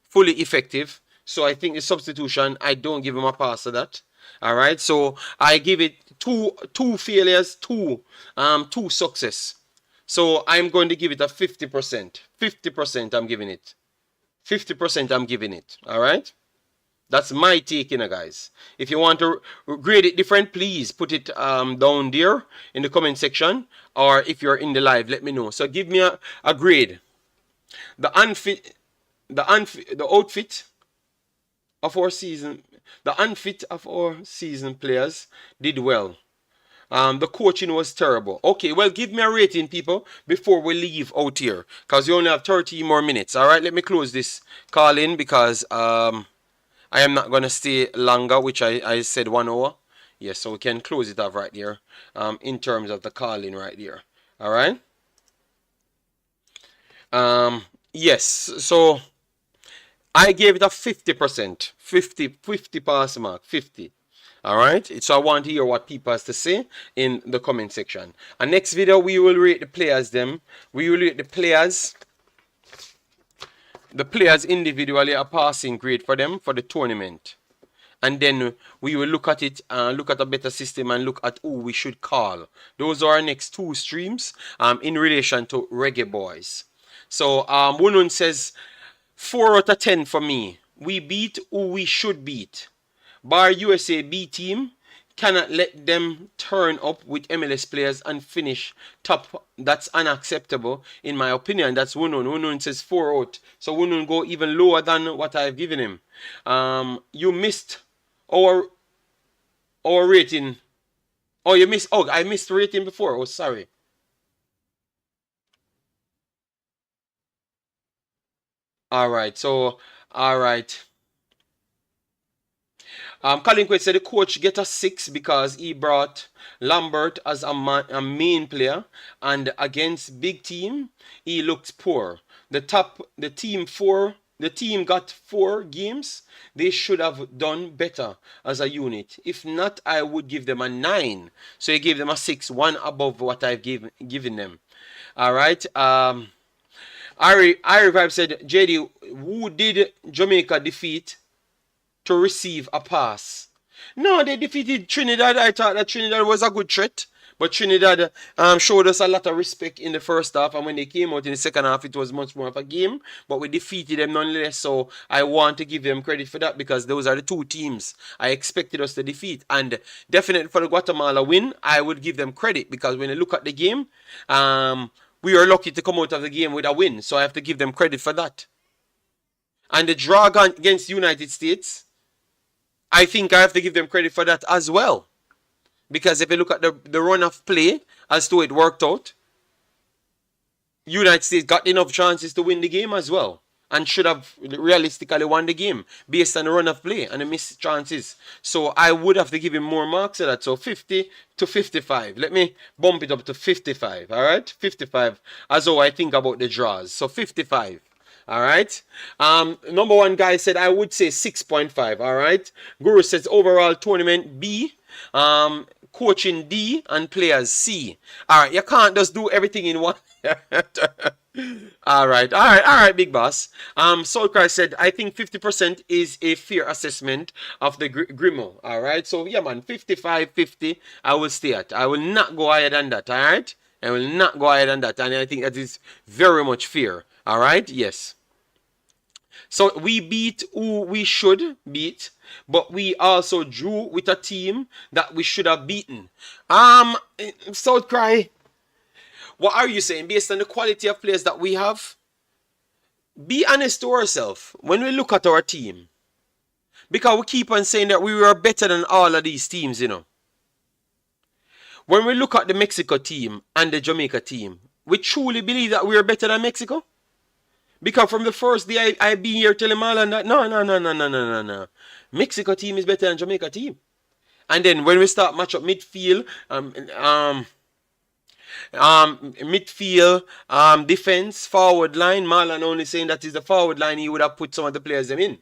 fully effective, so I think the substitution, I don't give him a pass for that. All right, so I give it two failures, two success. So I'm going to give it a 50%. 50% I'm giving it. 50% I'm giving it. All right? That's my take, guys. If you want to grade it different, please put it down there in the comment section. Or if you're in the live, let me know. So give me a grade. The outfit of our season, players did well. The coaching was terrible. Okay, well, give me a rating, people, before we leave out here, because you only have 30 more minutes. All right, let me close this call in, because I am not going to stay longer, which I said 1 hour. Yes, so we can close it off right here in terms of the call in right here. All right. Yes, so I gave it a 50%. 50 pass mark. 50. All right, so I want to hear what people has to say in the comment section. And next video, we will rate the players we will rate the players individually, a passing grade for them for the tournament. And then we will look at it, look at a better system, and look at who we should call. Those are our next 2 streams in relation to Reggae Boyz. So Wunun says 4 out of 10 for me. We beat who we should beat. Bar USA B team, cannot let them turn up with MLS players and finish top. That's unacceptable in my opinion. That's Wunun. Wunun says 4 out. So Wunun go even lower than what I've given him. You missed our rating. Oh, you missed. Oh, I missed rating before. Oh, sorry. All right. So, all right. Colin Quaid said the coach get a 6 because he brought Lambert as a main player, and against big team he looked poor. The team got 4 games. They should have done better as a unit. If not, I would give them a 9. So he gave them a 6, 1 above what I've given them. All right. Ari Vibe said, JD, who did Jamaica defeat to receive a pass? No, they defeated Trinidad. I thought that Trinidad was a good threat, but Trinidad showed us a lot of respect in the first half, and when they came out in the second half, it was much more of a game, but we defeated them nonetheless. So I want to give them credit for that, because those are the 2 teams I expected us to defeat. And definitely for the Guatemala win, I would give them credit, because when you look at the game, we were lucky to come out of the game with a win, so I have to give them credit for that. And the draw against the United States, I think I have to give them credit for that as well. Because if you look at the run of play as to it worked out. United States got enough chances to win the game as well, and should have realistically won the game based on the run of play and the missed chances. So I would have to give him more marks to that. So 50 to 55. Let me bump it up to 55. All right, 55 as how I think about the draws. So 55. All right. Number one guy said I would say 6.5. All right. Guru says overall tournament B. Coaching D and players C. All right, you can't just do everything in one. all right, big boss. Soulcry said, I think 50% is a fair assessment of the Grimo. All right, so yeah, man, 55, 50, I will stay at. I will not go higher than that. All right, I will not go higher than that, and I think that is very much fair. All right, yes. So we beat who we should beat, but we also drew with a team that we should have beaten. Southcry, what are you saying? Based on the quality of players that we have, be honest to ourselves when we look at our team. Because we keep on saying that we were better than all of these teams, you know. When we look at the Mexico team and the Jamaica team, we truly believe that we are better than Mexico. Because from the first day I be here telling Marlon that no. Mexico team is better than Jamaica team. And then when we start match up midfield, defense, forward line, Marlon only saying that is the forward line he would have put some of the players them in.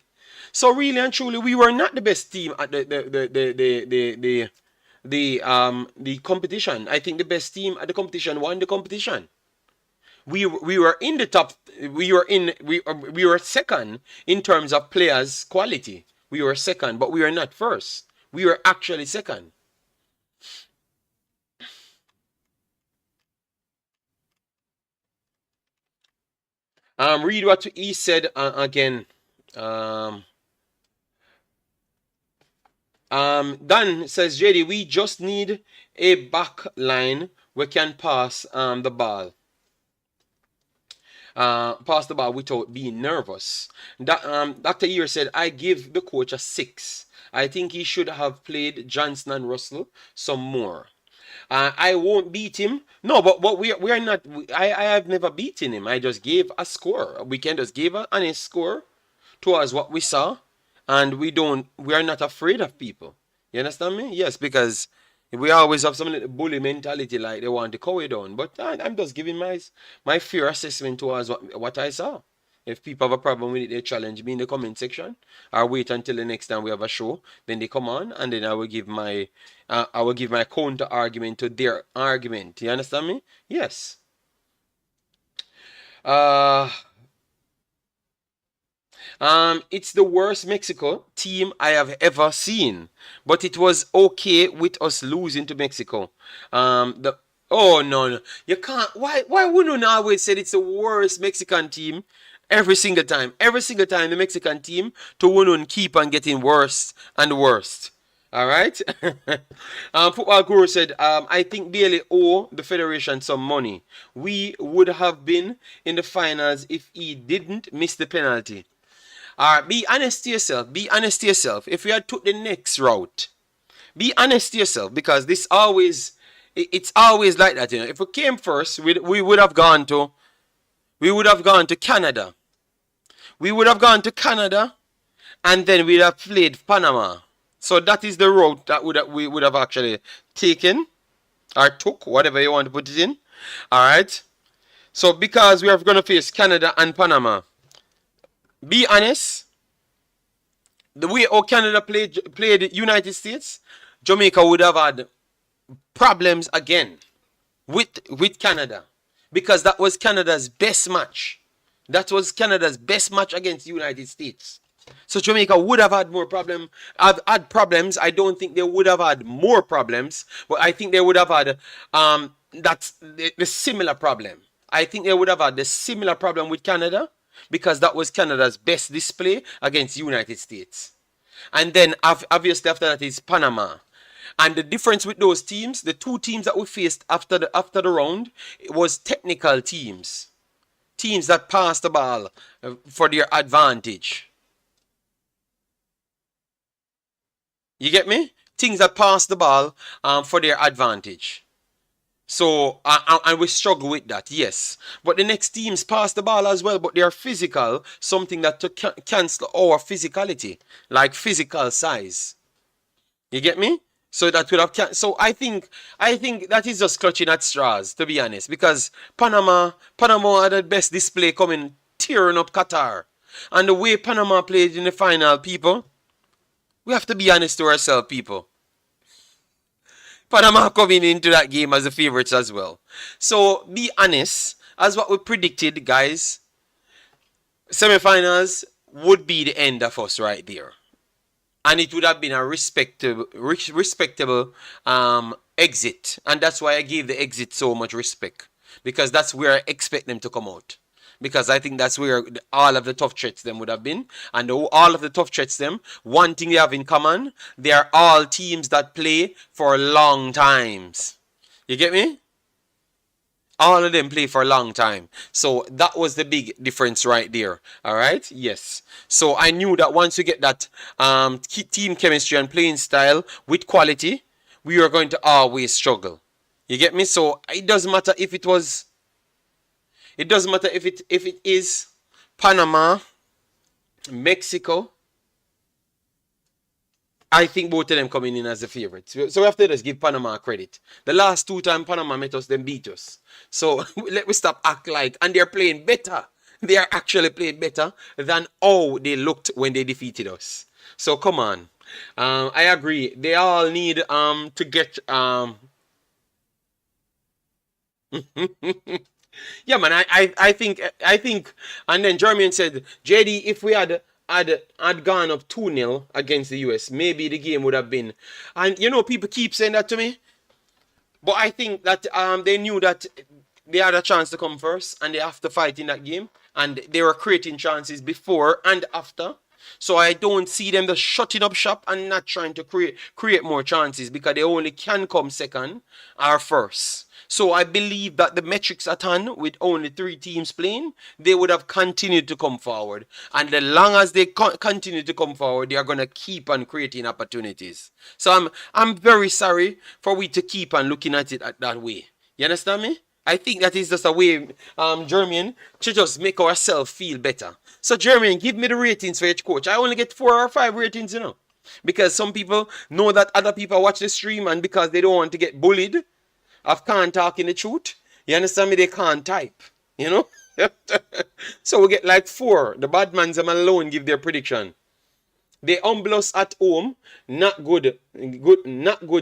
So really and truly, we were not the best team at the competition. I think the best team at the competition won the competition. We were in the top. We were second in terms of players' quality. We were second, but we were not first. We were actually second. Read what he said again. Dan says, JD, we just need a back line we can pass the ball. Pass the ball without being nervous. Dr. Ear said, I give the coach a 6. I think he should have played Johnson and Russell some more. I won't beat him. No, but we are not. I have never beaten him. I just gave a score. We can just give an honest score towards what we saw, and we are not afraid of people. You understand me? Yes, because we always have some bully mentality, like they want to cow it down. But I'm just giving my fair assessment towards what I saw. If people have a problem with it, they challenge me in the comment section, or wait until the next time we have a show. Then they come on, and then I will give my counter argument to their argument. You understand me? Yes. It's the worst Mexico team I have ever seen, but it was okay with us losing to Mexico. Oh no, you can't. Why wouldn't you always say it's the worst Mexican team? Every single time the Mexican team to win keep on getting worse and worse. All right. Football Guru said, I think Bailey owe the federation some money. We would have been in the finals if he didn't miss the penalty. Be honest to yourself. Be honest to yourself. If you had took the next route, be honest to yourself, because it's always like that. You know, if we came first, we would have gone to Canada. We would have gone to Canada, and then we'd have played Panama. So that is the route that we would have actually taken, or took, whatever you want to put it in. All right. So because we are going to face Canada and Panama, be honest. The way Canada played the United States, Jamaica would have had problems again with Canada, because that was Canada's best match. That was Canada's best match against the United States. So Jamaica would have had had problems. I don't think they would have had more problems, but I think they would have had that's the similar problem. I think they would have had the similar problem with Canada, because that was Canada's best display against the United States. And then obviously after that is Panama. And the difference with those teams, the two teams that we faced after the round, it was technical teams. Teams that passed the ball for their advantage. You get me? Teams that pass the ball for their advantage. So, and we struggle with that, yes. But the next teams pass the ball as well, but they are physical, something that to cancel our physicality, like physical size. You get me? So that would have so I think that is just clutching at straws, to be honest, because Panama had the best display coming, tearing up Qatar, and the way Panama played in the final, people, we have to be honest to ourselves, people. Panama coming into that game as the favorites as well. So be honest, as what we predicted, guys, semifinals would be the end of us right there. And it would have been a respectable exit. And that's why I gave the exit so much respect. Because that's where I expect them to come out. Because I think that's where all of the tough threats them would have been. And all of the tough threats them, one thing they have in common, they are all teams that play for long times. You get me? All of them play for a long time. So that was the big difference right there. All right? Yes. So I knew that once you get that team chemistry and playing style with quality, we are going to always struggle. You get me? So it doesn't matter if it was... It doesn't matter if it is Panama, Mexico. I think both of them coming in as the favorites. So we have to just give Panama credit. The last two times Panama met us, them beat us. So let me stop act like, and they're playing better. They are actually playing better than how they looked when they defeated us. So come on. I agree. They all need to get yeah, man. I think, and then Jermaine said, JD, if we had gone up 2-0 against the US, maybe the game would have been. And you know, people keep saying that to me, but I think that they knew that they had a chance to come first, and they have to fight in that game, and they were creating chances before and after. So I don't see them just shutting up shop and not trying to create more chances, because they only can come second or first. So I believe that the metrics at hand, with only 3 teams playing, they would have continued to come forward. And as long as they continue to come forward, they are going to keep on creating opportunities. So I'm very sorry for we to keep on looking at it that way. You understand me? I think that is just a way, Jermaine, to just make ourselves feel better. So, Jermaine, give me the ratings for each coach. I only get 4 or 5 ratings, you know. Because some people know that other people watch the stream, and because they don't want to get bullied of can't talk in the truth, you understand me, they can't type, you know. So we get like 4. The bad mans alone give their prediction. They humble us at home, not good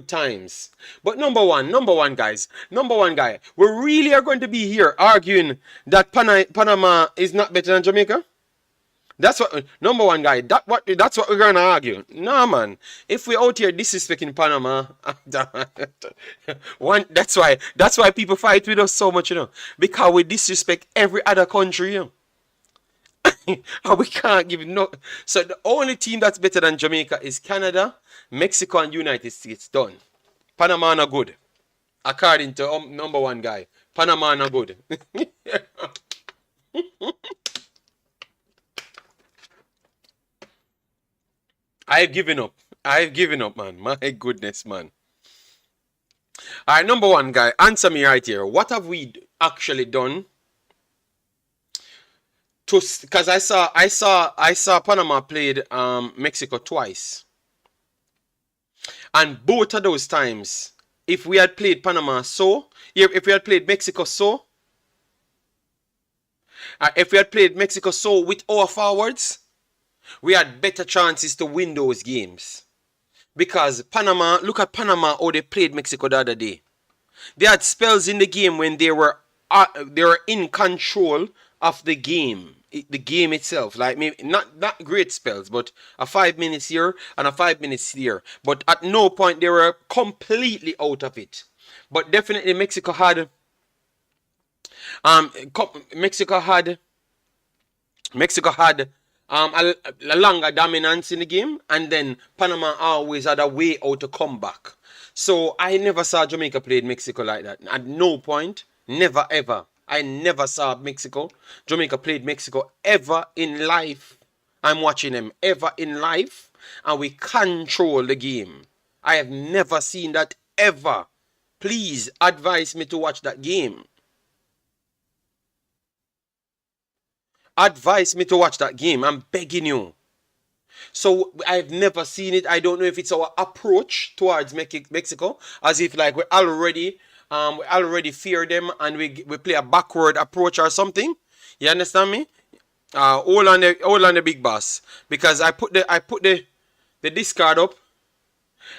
times. But number one, guys, number one guy, we really are going to be here arguing that Panama is not better than Jamaica. That's what, number one guy, that's what we're gonna argue. No, man. If we're out here disrespecting Panama, that's why people fight with us so much, you know, because we disrespect every other country, you know. And we can't give no. So the only team that's better than Jamaica is Canada, Mexico, and United States. Done. Panama not good, according to number one guy. Panama not good. I've given up. I've given up, man. My goodness, man. All right, number one guy, answer me right here. What have we actually done? Because I saw Panama played Mexico twice, and both of those times, if we had played Panama so, if we had played Mexico so, if we had played Mexico so with our forwards, we had better chances to win those games. Because Panama, look at Panama how they played Mexico the other day. They had spells in the game when they were in control of the game itself. Like, maybe not great spells, but a 5 minutes here and a 5 minutes here. But at no point they were completely out of it. But definitely Mexico had a longer dominance in the game, and then Panama always had a way out to come back. So I never saw Jamaica played Mexico like that. At no point, never ever. I never saw Jamaica played Mexico ever in life. I'm watching them ever in life, and we control the game. I have never seen that ever. Please advise me to watch that game. Advise me to watch that game. I'm begging you. So I've never seen it. I don't know if it's our approach towards Mexico, as if like we already fear them and we play a backward approach or something. You understand me? Hold on the big boss, because I put the discard up.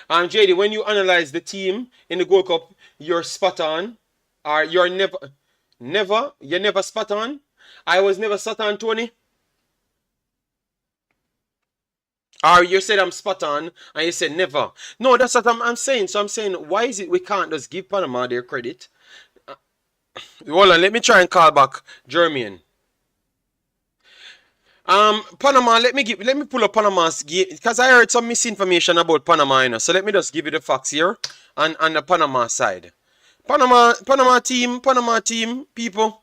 JD, when you analyze the team in the Gold Cup, you're spot on, or you're you're never spot on. I was never spot on, Tony. Or you said I'm spot on, and you said never. No, that's what I'm saying. So I'm saying, why is it we can't just give Panama their credit? Hold on, let me try and call back Jermaine. Panama, let me pull up Panama's game, because I heard some misinformation about Panama, you know. So let me just give you the facts here on the Panama side. Panama team, people.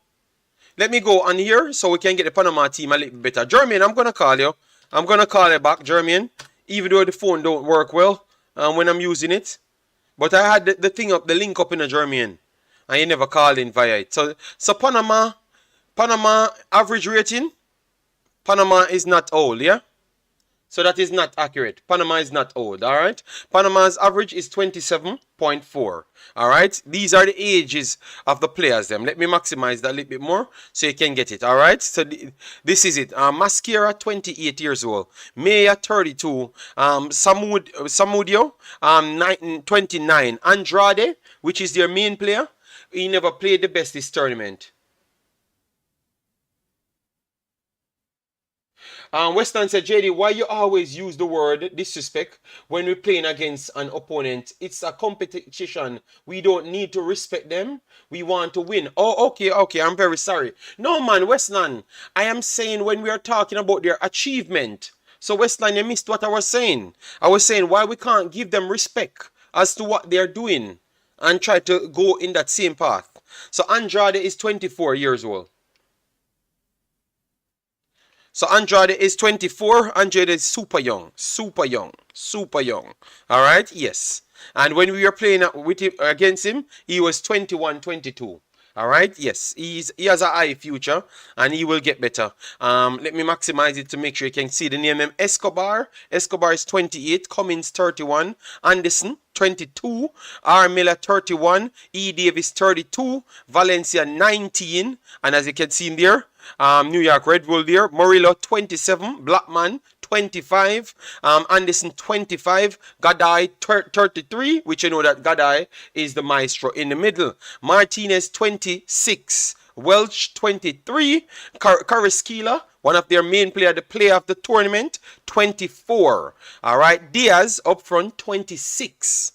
Let me go on here so we can get the Panama team a little better. Jermaine, I'm gonna call you. I'm gonna call you back, Jermaine, even though the phone don't work well when I'm using it. But I had the thing up, the link up in the Jermaine, and you never called in via it. So Panama average rating. Panama is not old, yeah? So that is not accurate. Panama is not old, all right? Panama's average is 27.4, all right? These are the ages of the players, them. Let me maximize that a little bit more so you can get it, all right? So this is it. Mascara, 28 years old. Maya, 32. Samudio, 29. Andrade, which is their main player, he never played the best this tournament. Weston said, JD, why you always use the word disrespect when we're playing against an opponent? It's a competition. We don't need to respect them. We want to win. Oh, okay. I'm very sorry. No, man, Weston, I am saying when we are talking about their achievement. So, Weston, you missed what I was saying. I was saying why we can't give them respect as to what they're doing and try to go in that same path. So, Andrade is 24 years old. So Andrade is 24. Andrade is super young. All right, yes. And when we were playing with him, against him, he was 21, 22. All right, yes. He has a high future, and he will get better. Let me maximize it to make sure you can see the name. Escobar. Escobar is 28. Cummins 31. Anderson 22. R. Miller 31. E. Davis 32. Valencia 19. And as you can see in there, New York Red Bull there. Murillo 27. Blackman 25. Anderson 25. Gadai 33, which you know that Gadai is the maestro in the middle. Martinez 26. Welch 23. Karaskila, one of their main player, the player of the tournament, 24. All right, Diaz up front 26.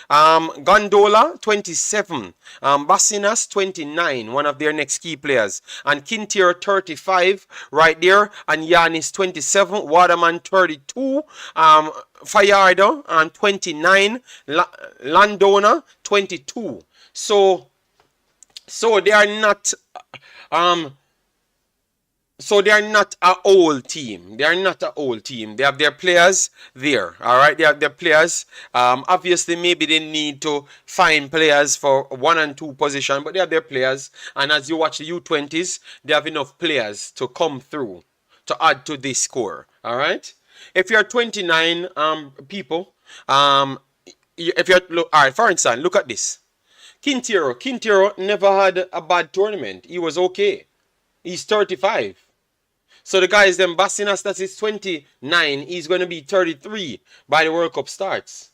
Gondola 27. Basinas 29, one of their next key players. And Quintero 35 right there. And Yanis 27. Waterman 32. Fayardo 29. Landona 22. So they are not they are not an old team. They are not an old team. They have their players there. All right, they have their players. Obviously, maybe they need to find players for 1 and 2 position, but they have their players. And as you watch the U20s, they have enough players to come through to add to this score. All right. If you're 29 people, if you're all right, for instance, look at this. Quintero never had a bad tournament. He was okay. He's 35. So the guys, them Basinas, that is 29. He's going to be 33 by the World Cup starts.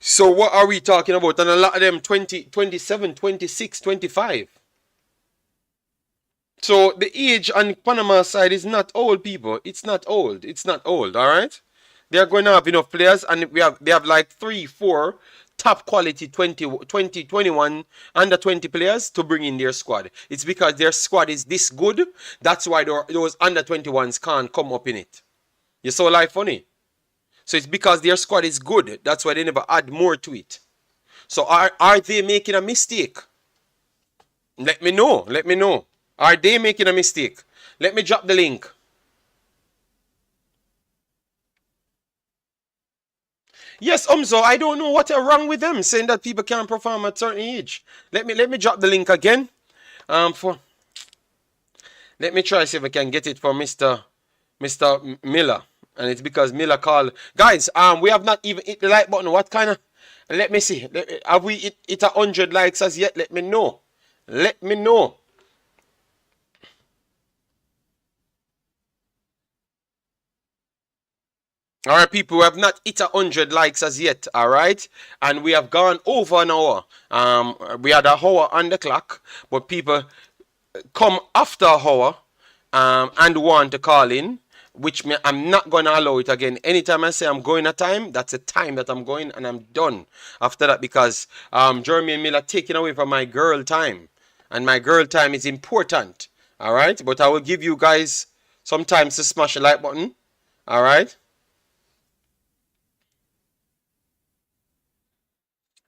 So what are we talking about? And a lot of them 20, 27, 26, 25. So the age on Panama side is not old, people. It's not old. It's not old, all right? They're going to have enough players, and they have like 3, 4 top quality 21 under 20 players to bring in their squad. It's because their squad is this good. That's why those under 21s can't come up in it. You saw life funny. So it's because their squad is good. That's why they never add more to it. So are they making a mistake? Let me know. Let me know. Are they making a mistake? Let me drop the link. Yes, so I don't know what's wrong with them saying that people can't perform at certain age. Let me drop the link again. For let me try see if I can get it for Mr. Miller. And it's because Miller called. Guys, we have not even hit the like button. What kind of let me see. Have we hit 100 likes as yet? Let me know. Let me know. All right, people, we have not hit 100 likes as yet, all right? And we have gone over an hour. We had an hour on the clock, but people come after an hour and want to call in, which I'm not going to allow it again. Anytime I say I'm going a time, that's a time that I'm going, and I'm done after that because Jeremy and Miller taking away from my girl time. And my girl time is important, all right? But I will give you guys some time to smash the like button, all right?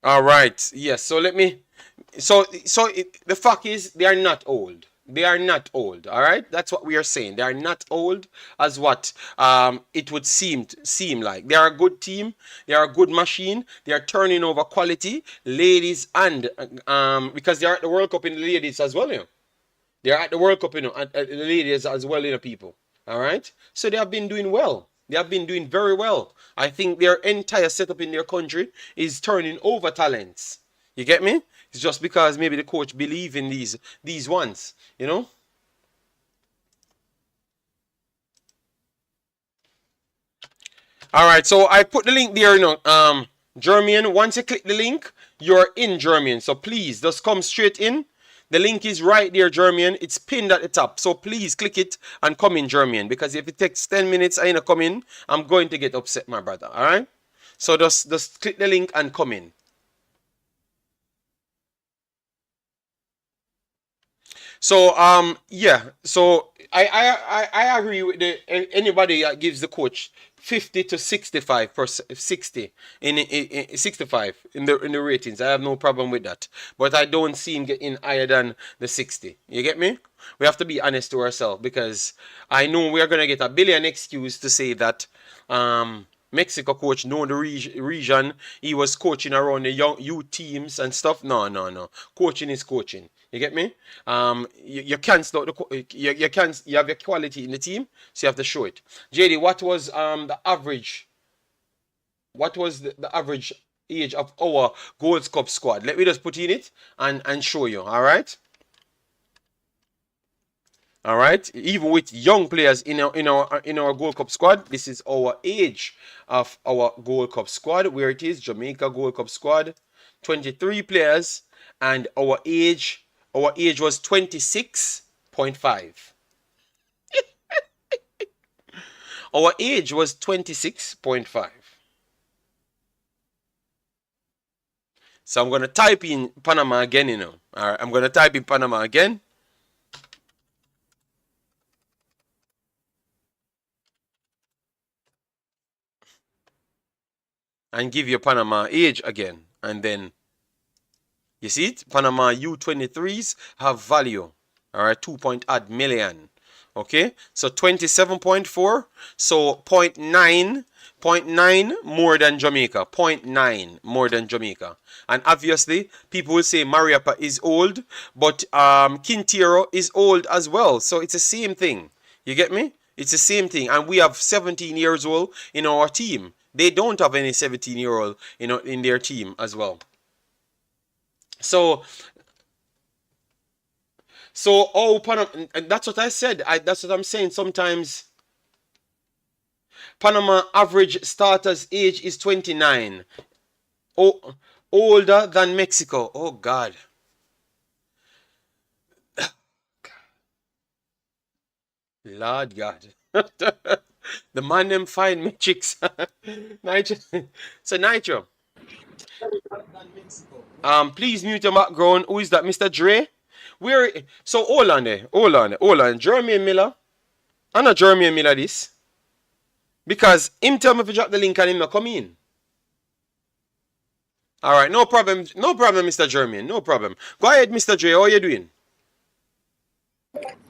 All right. Yes. So let me. The fact is, they are not old. They are not old. All right. That's what we are saying. They are not old as what it would seem like. They are a good team. They are a good machine. They are turning over quality, ladies, and because they are at the World Cup in the ladies as well. You know. They are at the World Cup, at the ladies as well, people. All right. So they have been doing well. They have been doing very well. I think their entire setup in their country is turning over talents. You get me? It's just because maybe the coach believe in these ones, you know? All right, so I put the link there, German, once you click the link, you're in German. So please just come straight in. The link is right there, German. It's pinned at the top. So please click it and come in, German. Because if it takes 10 minutes, I ain't come in, I'm going to get upset, my brother. All right? So just click the link and come in. So yeah. So I agree with anybody that gives the coach 50 to 65%, 60 in 65 in the ratings. I have no problem with that. But I don't see him getting higher than the 60. You get me? We have to be honest to ourselves because I know we are gonna get a billion excuse to say that Mexico coach know the region. He was coaching around the young youth teams and stuff. No. Coaching is coaching. You get me? You can't start you can't you have your quality in the team, so you have to show it. JD, what was the average? What was the average age of our Gold Cup squad? Let me just put in it and show you. All right. All right, even with young players in our Gold Cup squad, this is our age of our Gold Cup squad, where it is Jamaica Gold Cup squad, 23 players, and our age was 26.5. Our age was 26.5. So I'm gonna type in Panama again, All right, I'm gonna type in Panama again. And give you Panama age again. And then, you see it? Panama U23s have value. All right, 2 million. Okay, so 27.4. So 0.9 more than Jamaica. 0.9 more than Jamaica. And obviously, people will say Mariapa is old, but Quintero is old as well. So it's the same thing. You get me? It's the same thing. And we have 17 years old in our team. They don't have any 17-year-old, in their team as well. So Panama, and that's what I said. That's what I'm saying. Sometimes Panama average starters age is 29. Oh, older than Mexico. Oh God. Lord God. The man them fine metrics. Nitro. So Nitro. Please mute your background. Who is that, Mr. Dre? Where? So hold on there. Hold on. Jeremy Miller. I'm not Jeremy Miller this. Because him tell me if you drop the link and him not come in. Alright, no problem. No problem, Mr. Jeremy. No problem. Go ahead, Mr. Dre. How are you doing?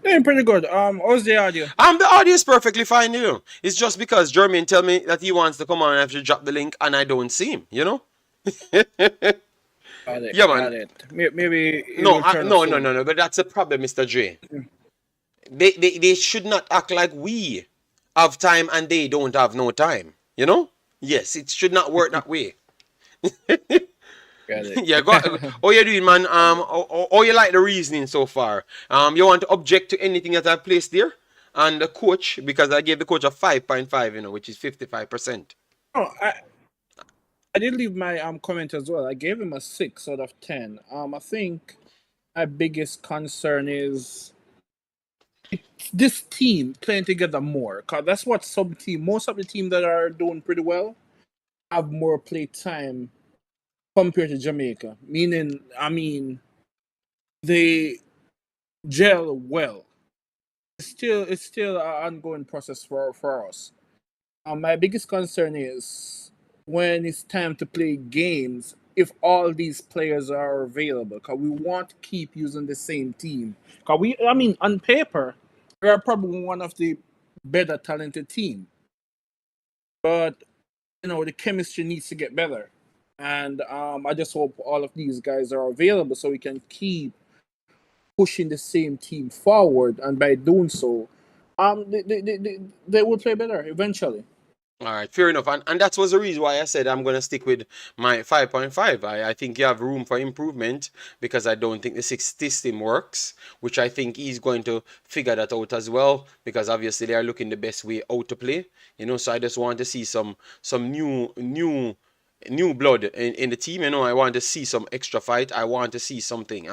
Doing pretty good. How's the audio? The audio is perfectly fine, you know. It's just because Jermaine tell me that he wants to come on and I have to drop the link and I don't see him, you know? Got it, Yeah, man. got it. Maybe it No, will turn up no, no, soon. no, no. But that's the problem, Mr. J. They should not act like we have time and they don't have no time. You know? Yes, it should not work that way. Got it. Yeah, go. Oh, you doing, man? Oh, you like the reasoning so far? You want to object to anything that I placed there? And the coach, because I gave the coach a 5.5, you know, which is 55%. Oh, I did leave my comment as well. I gave him a 6 out of 10. I think my biggest concern is this team playing together more. Cause that's what most of the team that are doing pretty well have more play time compared to Jamaica. Meaning, I mean, they gel well. It's still an ongoing process for us. My biggest concern is when it's time to play games, if all these players are available, because we want to keep using the same team. Because I mean, on paper, we are probably one of the better talented team, but the chemistry needs to get better. And I just hope all of these guys are available so we can keep pushing the same team forward, and by doing so, they will play better eventually. All right, fair enough. And that was the reason why I said I'm going to stick with my 5.5. I think you have room for improvement because I don't think the six system works, which I think he's going to figure that out as well because obviously they are looking the best way out to play. You know, so I just want to see some new blood in the team. You know, I want to see some extra fight. I want to see something.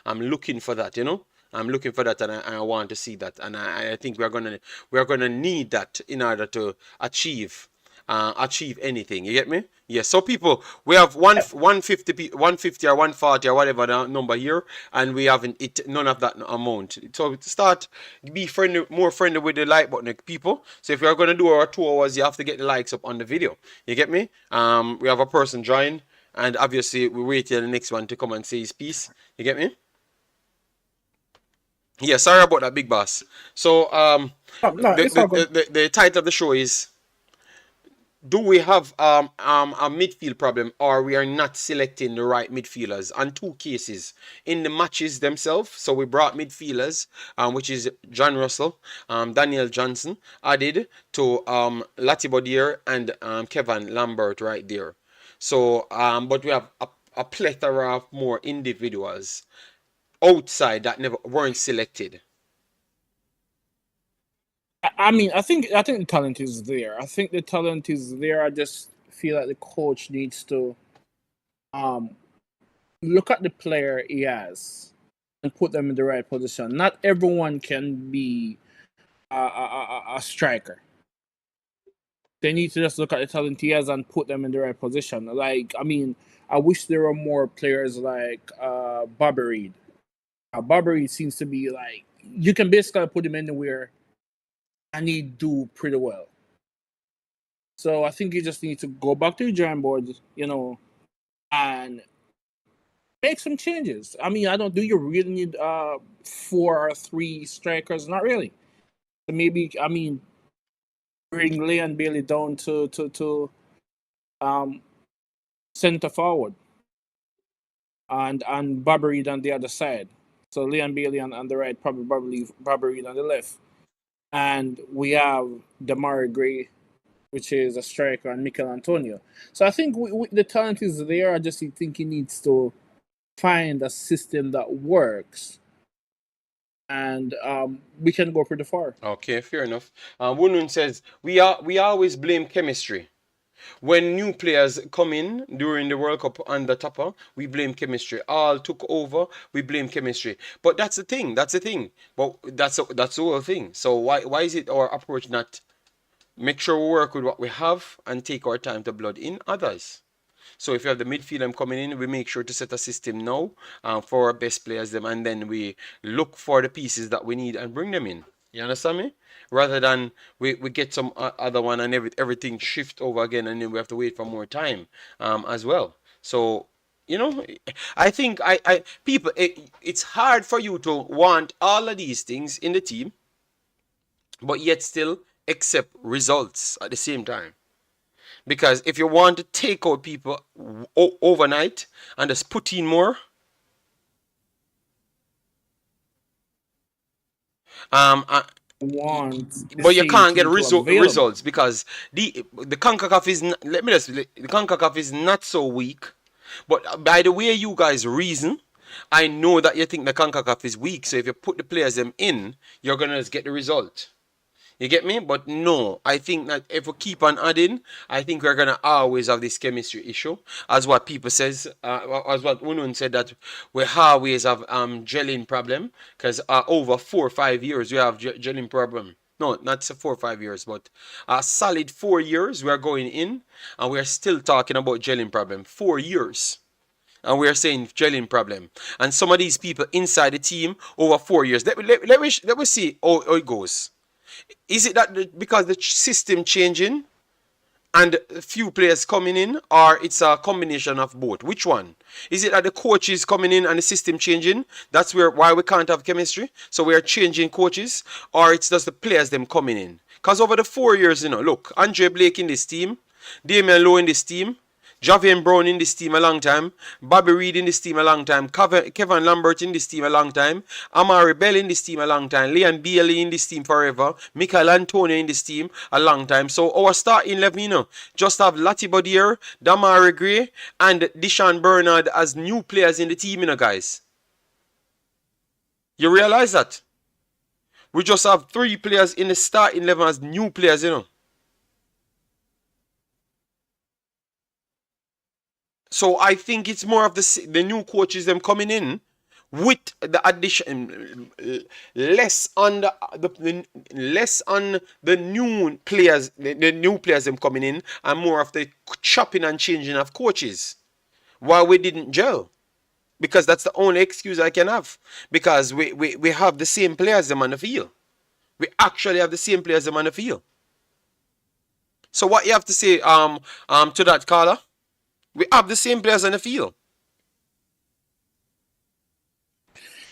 I'm looking for that. You know. I'm looking for that, and I want to see that, and I think we're gonna need that in order to achieve anything. You get me? Yes. So people, we have 150 150 or 140 or whatever the number here, and we haven't it none of that amount. So start be friendly, more friendly with the like button, people. So if you're gonna do our 2 hours, you have to get the likes up on the video. You get me? We have a person join, and obviously we wait till the next one to come and say his piece. You get me? Yeah, sorry about that, big boss. So, Oh, no, the, it's all good. the title of the show is: do we have a midfield problem, or we are not selecting the right midfielders? And two cases in the matches themselves. So we brought midfielders, which is Jon Russell, Daniel Johnson, added to Latibodier and Kevon Lambert right there. So, but we have a plethora of more individuals outside that never weren't selected. I mean, I think the talent is there. I think the talent is there. I just feel like the coach needs to um look at the player he has and put them in the right position. Not everyone can be a striker. They need to just look at the talent he has and put them in the right position. Like, I mean, I wish there were more players like Bobby Reed. Bobby Reed seems to be like you can basically put him anywhere and he do pretty well. So I think you just need to go back to your drawing board, and make some changes. I mean, I don't. Do you really need 4 or 3 strikers? Not really. So maybe, I mean, bring Leon Bailey down to um center forward, and Bobby Reed on the other side. So Leon Bailey on the right, probably Bobby Reed on the left, and we have Damari Gray, which is a striker, and Mikel Antonio. So I think the talent is there. I just think he needs to find a system that works, and we can go pretty far. Okay, fair enough. Wunun says we always blame chemistry. When new players come in during the World Cup and the topper, we blame chemistry. All took over, we blame chemistry. But that's the thing. That's the thing. But that's the whole thing. So why is it our approach not make sure we work with what we have and take our time to blood in others? So if you have the midfield them coming in, we make sure to set a system now for our best players them, and then we look for the pieces that we need and bring them in. You understand me? Rather than we get some other one and everything shift over again, and then we have to wait for more time as well. So You know, I think people, it's hard for you to want all of these things in the team, but yet still accept results at the same time. Because if you want to take out people overnight and just put in more, um, uh, Want the but you same can't get team to available. results because the Concacaf is not, let me just the Concacaf is not so weak. But by the way you guys reason, I know that you think the Concacaf is weak. So if you put the players them in, you're gonna just get the result. You get me? But no, I think that if we keep on adding, I think we're gonna always have this chemistry issue, as what people says, as what Unun said that we always have gelling problem, because over 4 or 5 years we have gelling problem. No, not 4 or 5 years, but a solid 4 years we are going in, and we are still talking about gelling problem. 4 years. And we are saying gelling problem. And some of these people inside the team over 4 years. Let me see how it goes. Is it that because the system changing and a few players coming in, or it's a combination of both? Which one? Is it that the coaches coming in and the system changing? That's why we can't have chemistry. So we are changing coaches, or it's just the players them coming in? Because over the 4 years, look, Andre Blake in this team, Damian Lowe in this team, Javian Brown in this team a long time, Bobby Reed in this team a long time, Kevon Lambert in this team a long time, Amari Bell in this team a long time, Leon Bailey in this team forever, Michael Antonio in this team a long time. So our starting 11, just have Lati Bodier, Damari Gray, and Deshaun Bernard as new players in the team, guys. You realize that? We just have 3 players in the starting 11 as new players, So I think it's more of the new coaches them coming in with the addition less on less on the new players, the new players them coming in, and more of the chopping and changing of coaches. Why we didn't gel? Because that's the only excuse I can have. Because we have the same players them on the field. We actually have the same players them on the field. So what you have to say to that, Carla? We have the same players on the field.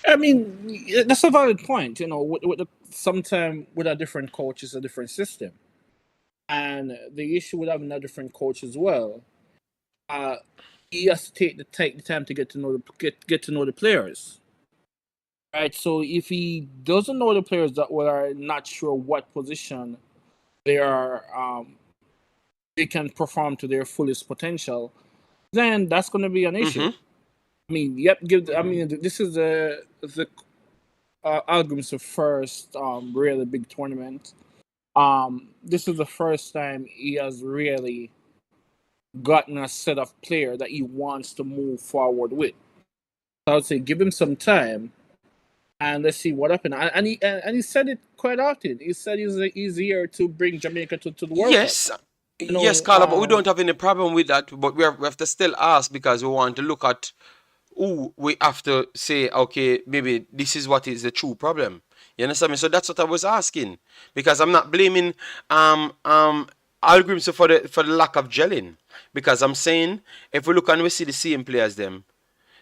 I mean, that's a valid point. Sometimes with a different coach is a different system, and the issue with having a different coach as well, he has to take the time to get to know get to know the players. Right. So if he doesn't know the players that well, are not sure what position they are, they can perform to their fullest potential, then that's going to be an issue. I mean, yep. This is the Hallgrimsson first really big tournament. This is the first time he has really gotten a set of player that he wants to move forward with. So I would say give him some time and let's see what happens. And he said it quite often. He said he's here to bring Jamaica to the World Cup. Yes, yes, Carla, but we don't have any problem with that. But we have to still ask because we want to look at who we have to say, okay, maybe this is what is the true problem. You understand me? So that's what I was asking because I'm not blaming Hallgrimsson for the lack of gelling because I'm saying if we look and we see the same players them.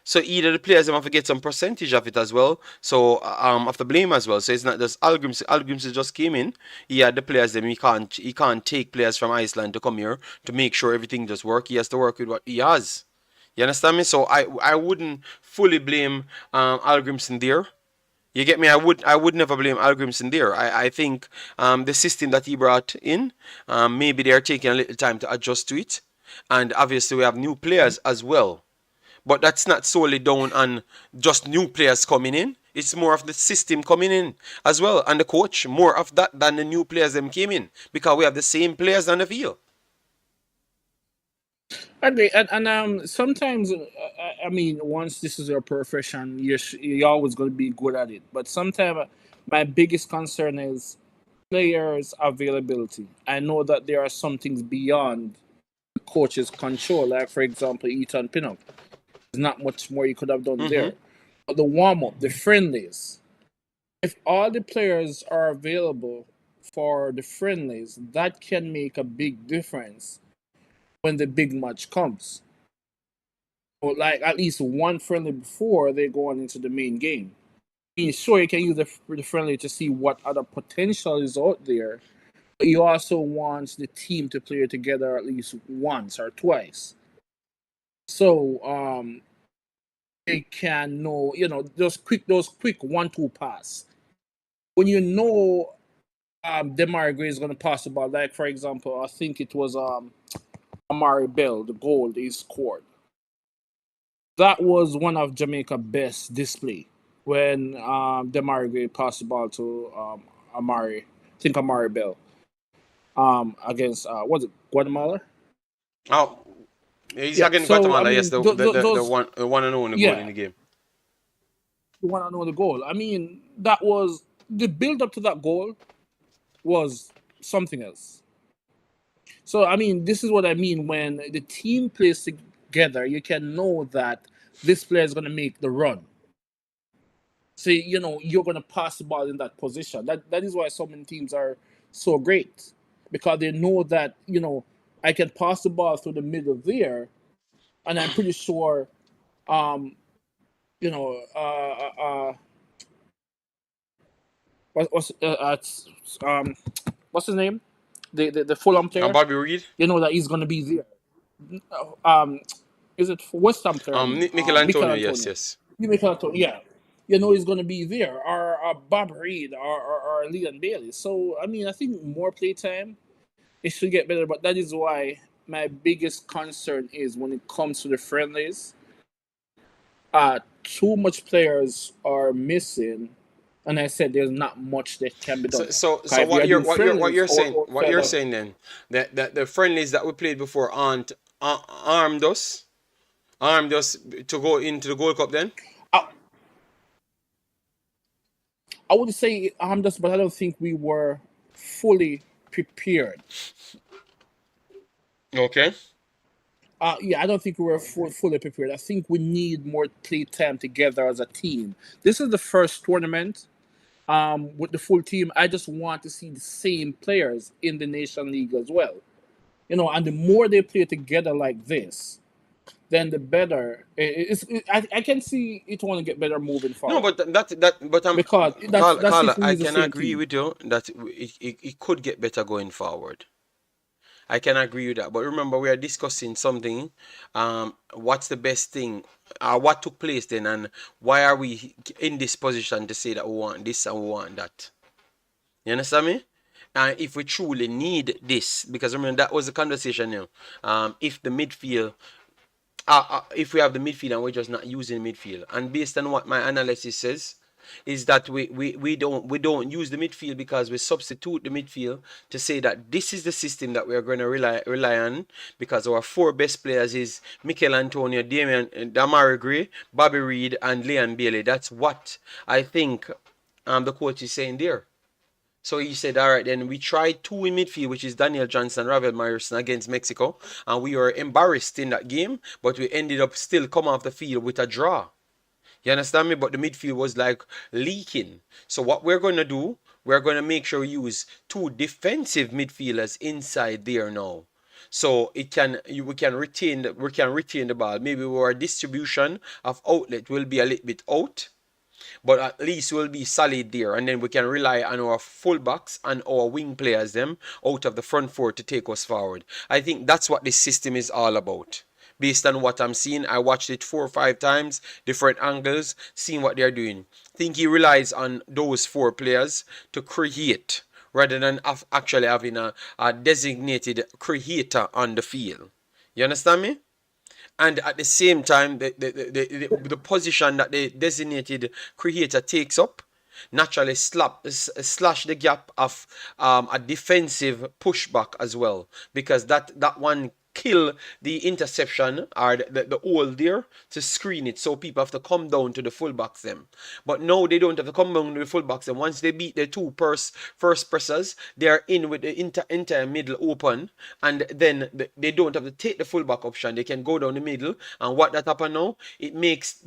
So either the players have to get some percentage of it as well. So of the blame as well. So it's not just Hallgrimsson. Hallgrimsson just came in. He had the players them. He can't take players from Iceland to come here to make sure everything just work. He has to work with what he has. You understand me? So I wouldn't fully blame Hallgrimsson there. You get me? I would never blame Hallgrimsson there. I think the system that he brought in, maybe they are taking a little time to adjust to it. And obviously we have new players as well. But that's not solely down on just new players coming in. It's more of the system coming in as well. And the coach, more of that than the new players them came in. Because we have the same players on the field. And sometimes, I mean, once this is your profession, you're always going to be good at it. But sometimes my biggest concern is players' availability. I know that there are some things beyond the coach's control. Like, for example, Ethan Pinnock. There's not much more you could have done there. But the warm-up, the friendlies, if all the players are available for the friendlies, that can make a big difference when the big match comes. like at least one friendly before they go on into the main game. I mean, sure, you can use the friendly to see what other potential is out there, but you also want the team to play together at least once or twice. So they can know, those quick 1-2 pass. When you know Demarai Gray is going to pass the ball, like for example, I think it was Amari Bell, the goal he scored. That was one of Jamaica's best display when Demarai Gray passed the ball to Amari Bell against was it Guatemala? Oh, he's Yeah. against So I Guatemala. Yes, mean, the one and only goal in yeah, the game. you want to know the goal. I mean, that was the build up to that goal was something else. So I mean, this is what I mean when the team plays together. You can know that this player is going to make the run. So you're going to pass the ball in that position. That is why so many teams are so great, because they know that I can pass the ball through the middle there, and I'm pretty sure um you know what's what's his name, the Fulham And player. Bobby Reed. You know that he's going to be there. Um, is it West Ham player? I mean, Mikel Mikel Antonio. Yes, Antonio. yes. Mikel Antonio, yeah. He's going to be there, or Bob Reed, or Leon Bailey. So I mean, I think more playtime, it should get better. But that is why my biggest concern is when it comes to the friendlies. Too much players are missing, and I said there's not much that can be So, done. so, 'Cause so if we what are you're doing what you're what friendlies you're saying what outside you're of, saying then that the friendlies that we played before aren't armed us to go into the Gold Cup then. I, I would say just, but I don't think we were fully prepared. Okay. Yeah, I don't think we were fully prepared. I think we need more play time together as a team. This is the first tournament with the full team. I just want to see the same players in the Nation League as well. And the more they play together like this, then the better. I can see it want to get better moving No, forward, but but because that's Carla, if we I use the can same agree team. with you that it could get better going forward. I can agree with that. But remember, we are discussing something. What's the best thing? What took place then, and why are we in this position to say that we want this and we want that? You understand me? And if we truly need this, because remember that was the conversation now. If the midfield, if we have the midfield and we're just not using midfield, and based on what my analysis says, is that we don't use the midfield because we substitute the midfield to say that this is the system that we are going to rely on, because our four best players is Mikel Antonio, Damari Gray, Bobby Reed, and Leon Bailey. That's what I think the coach is saying there. So he said, all right, then we tried two in midfield, which is Daniel Johnson, Ravel Morrison against Mexico, and we were embarrassed in that game, but we ended up still come off the field with a draw. You understand me? But the midfield was like leaking. So what we're going to do, we're going to make sure we use two defensive midfielders inside there now. So we can retain the ball. Maybe our distribution of outlet will be a little bit out, but at least we'll be solid there, and then we can rely on our fullbacks and our wing players them out of the front four to take us forward. I think that's what this system is all about. Based on what I'm seeing, I watched it 4 or 5 times, different angles, seeing what they're doing. I think he relies on those four players to create rather than actually having a designated creator on the field. You understand me? And at the same time, the position that the designated creator takes up naturally slash the gap of a defensive pushback as well, because that one kill the interception or the hole there to screen it, so people have to come down to the fullbacks them. But no, they don't have to come down to the fullbacks them. Once they beat the two first pressers, they are in with the entire middle open, and then they don't have to take the fullback option. They can go down the middle, and what that happen now, it makes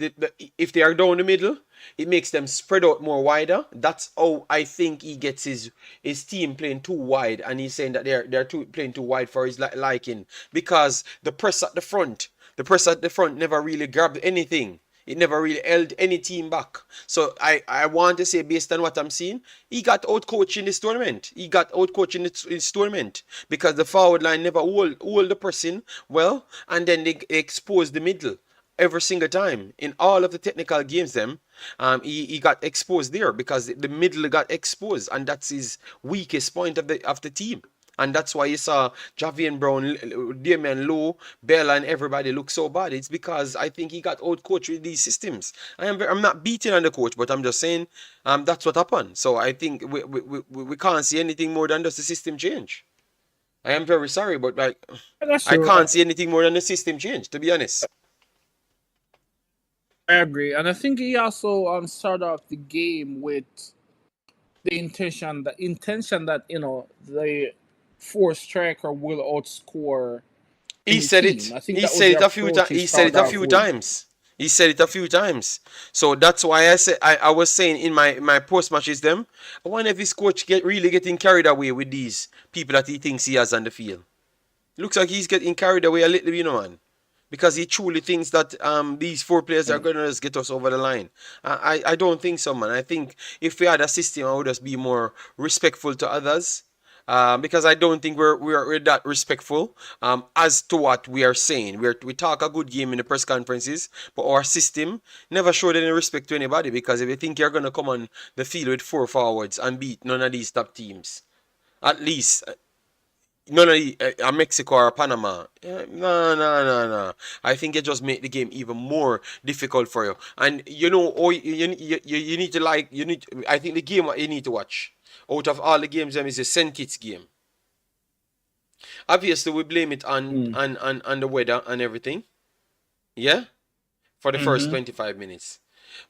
if they are down the middle, it makes them spread out more wider. That's how I think he gets his team playing too wide, and he's saying that they're playing too wide for his liking, because the press at the front The press at the front never really grabbed anything. It never really held any team back. So I want to say, based on what I'm seeing, he got out coached in this tournament. He got out coached in this tournament because the forward line never hold the pressing well, and then they expose the middle every single time in all of the technical games. He got exposed there because the middle got exposed, and that's his weakest point of the team. And that's why you saw Javian Brown, Damian Lowe, Bell, and everybody look so bad. It's because I think he got out-coached with these systems. I'm not beating on the coach, but I'm just saying that's what happened. So I think we can't see anything more than just the system change. I am very sorry, but like I can't see anything more than the system change, to be honest. I agree. And I think he also started off the game with the intention that the fourth striker will outscore. He said it. He said it a few times. He said it a few times. He said it a few times. So that's why I said I was saying in my post matches them, I wonder if his coach really getting carried away with these people that he thinks he has on the field. Looks like he's getting carried away a little, man. Because he truly thinks that these 4 players are going to just get us over the line. I don't think so, man. I think if we had a system, I would just be more respectful to others. Because I don't think we're that respectful as to what we are saying. We talk a good game in the press conferences, but our system never showed any respect to anybody. Because if you think you're going to come on the field with 4 forwards and beat none of these top teams, at least none of Mexico or Panama. No. I think it just make the game even more difficult for you. And you need to I think the game what you need to watch out of all the games is the St. Kitts game. Obviously, we blame it on the weather and everything. Yeah? For the first 25 minutes.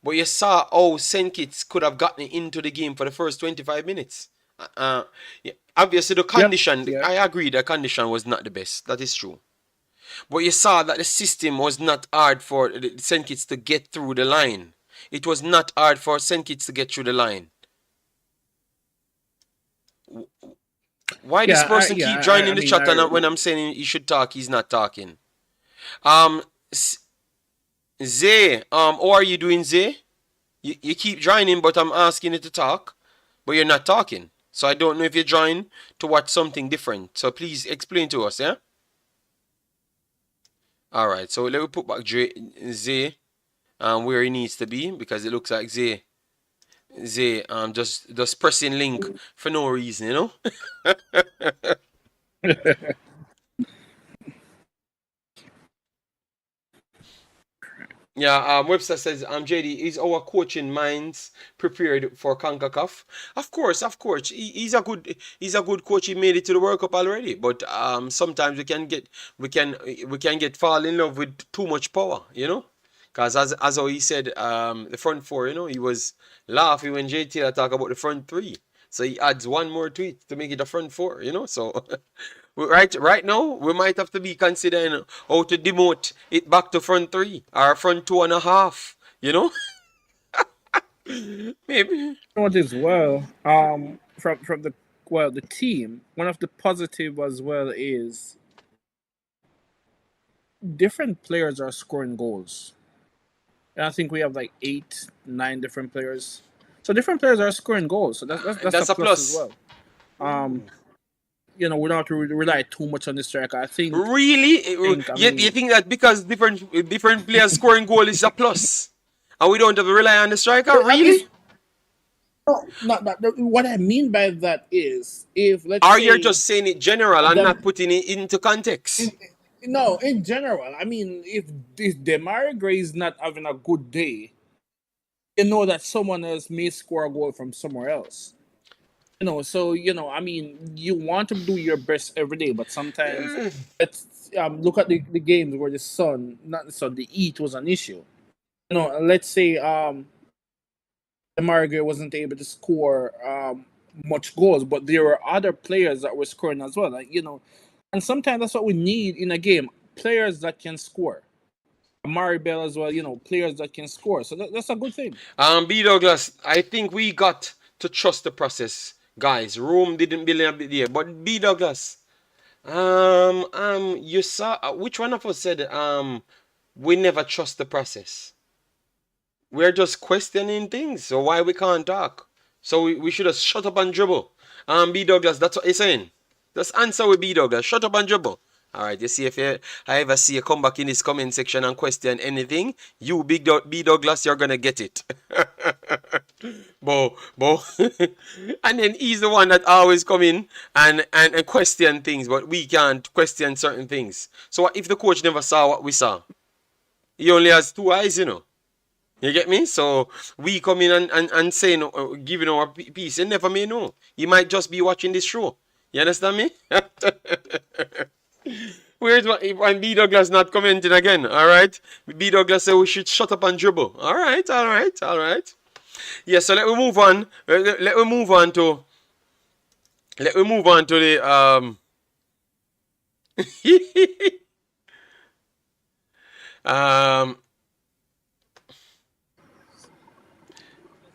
But you saw how St. Kitts could have gotten into the game for the first 25 minutes. Yeah. Obviously, the condition, I agree, the condition was not the best. That is true. But you saw that the system was not hard for St. Kitts to get through the line. It was not hard for St. Kitts to get through the line. Why this person keep joining the chat and when I'm saying he should talk, he's not talking? Zay, how are you doing, Zay? You keep joining, but I'm asking you to talk, but you're not talking. So I don't know if you joined to watch something different. So please explain to us, yeah? Alright, so let me put back Zay where he needs to be, because it looks like Zay just pressing link for no reason, you know? Yeah, Webster says, JD, is our coaching minds prepared for Concacaf? Of course. He's a good coach. He made it to the World Cup already. But sometimes we can get fall in love with too much power, you know? Because as how he said, the front 4, you know, he was laughing when Jay Taylor talk about the front 3. So he adds one more to it to make it a front 4, you know? So right now, we might have to be considering how to demote it back to front 3 or front 2.5, you know? Maybe. You know what as well, from the team, one of the positive as well is different players are scoring goals. And I think we have like 8, 9 different players. So different players are scoring goals. So that's a plus as well. You know, we don't have to rely too much on the striker. I think. Really? You think that because different players scoring goal is a plus, and we don't have to rely on the striker? Really? No. What I mean by that is, if let's or say, you're just saying it general and not putting it into context. No, in general. I mean, if Demarai Gray is not having a good day, you know that someone else may score a goal from somewhere else. You know, so I mean, you want to do your best every day, but sometimes let's look at the games where the heat was an issue. You know, let's say Demarai Gray wasn't able to score much goals, but there were other players that were scoring as well. Like, and sometimes that's what we need in a game: players that can score. Amari Bell as well, players that can score. So that's a good thing. B. Douglas, I think we got to trust the process, guys. Rome didn't build a bit there, but B. Douglas, You saw which one of us said we never trust the process. We're just questioning things, so why we can't talk? So we should have shut up and dribble. B Douglas, that's what you're saying. Just answer with B Douglas. Shut up and dribble. Alright, you see if I ever see you come back in this comment section and question anything, you B Douglas, you're gonna get it. Bo. And then he's the one that always come in and question things, but we can't question certain things. So what if the coach never saw what we saw? He only has two eyes, you know. You get me? So we come in and saying, giving our piece. You never may know. You might just be watching this show. You understand me? Where's when B Douglas not commenting again? All right. B Douglas said we should shut up and dribble. All right. Yeah. So let me move on. Let me move on to. Let me move on to the um.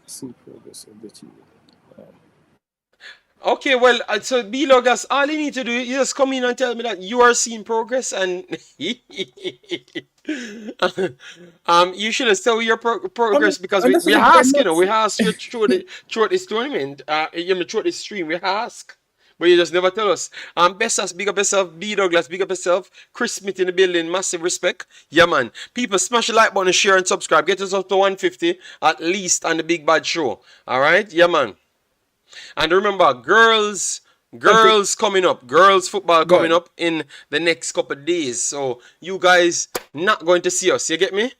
See progress of the team. Okay, well, so B Logas, all you need to do is just come in and tell me that you are seeing progress, and you should have tell your progress because we ask, you know, we ask you throughout this tournament, throughout this stream, we ask, but you just never tell us. Big up yourself, B Douglas, big up yourself, Chris Smith in the building, massive respect. Yeah, man. People, smash the like button, share and subscribe. Get us up to 150 at least on the Big Bad Show. All right, yeah, man. And remember, girls coming up, girls football coming up in the next couple of days. So you guys not going to see us. You get me?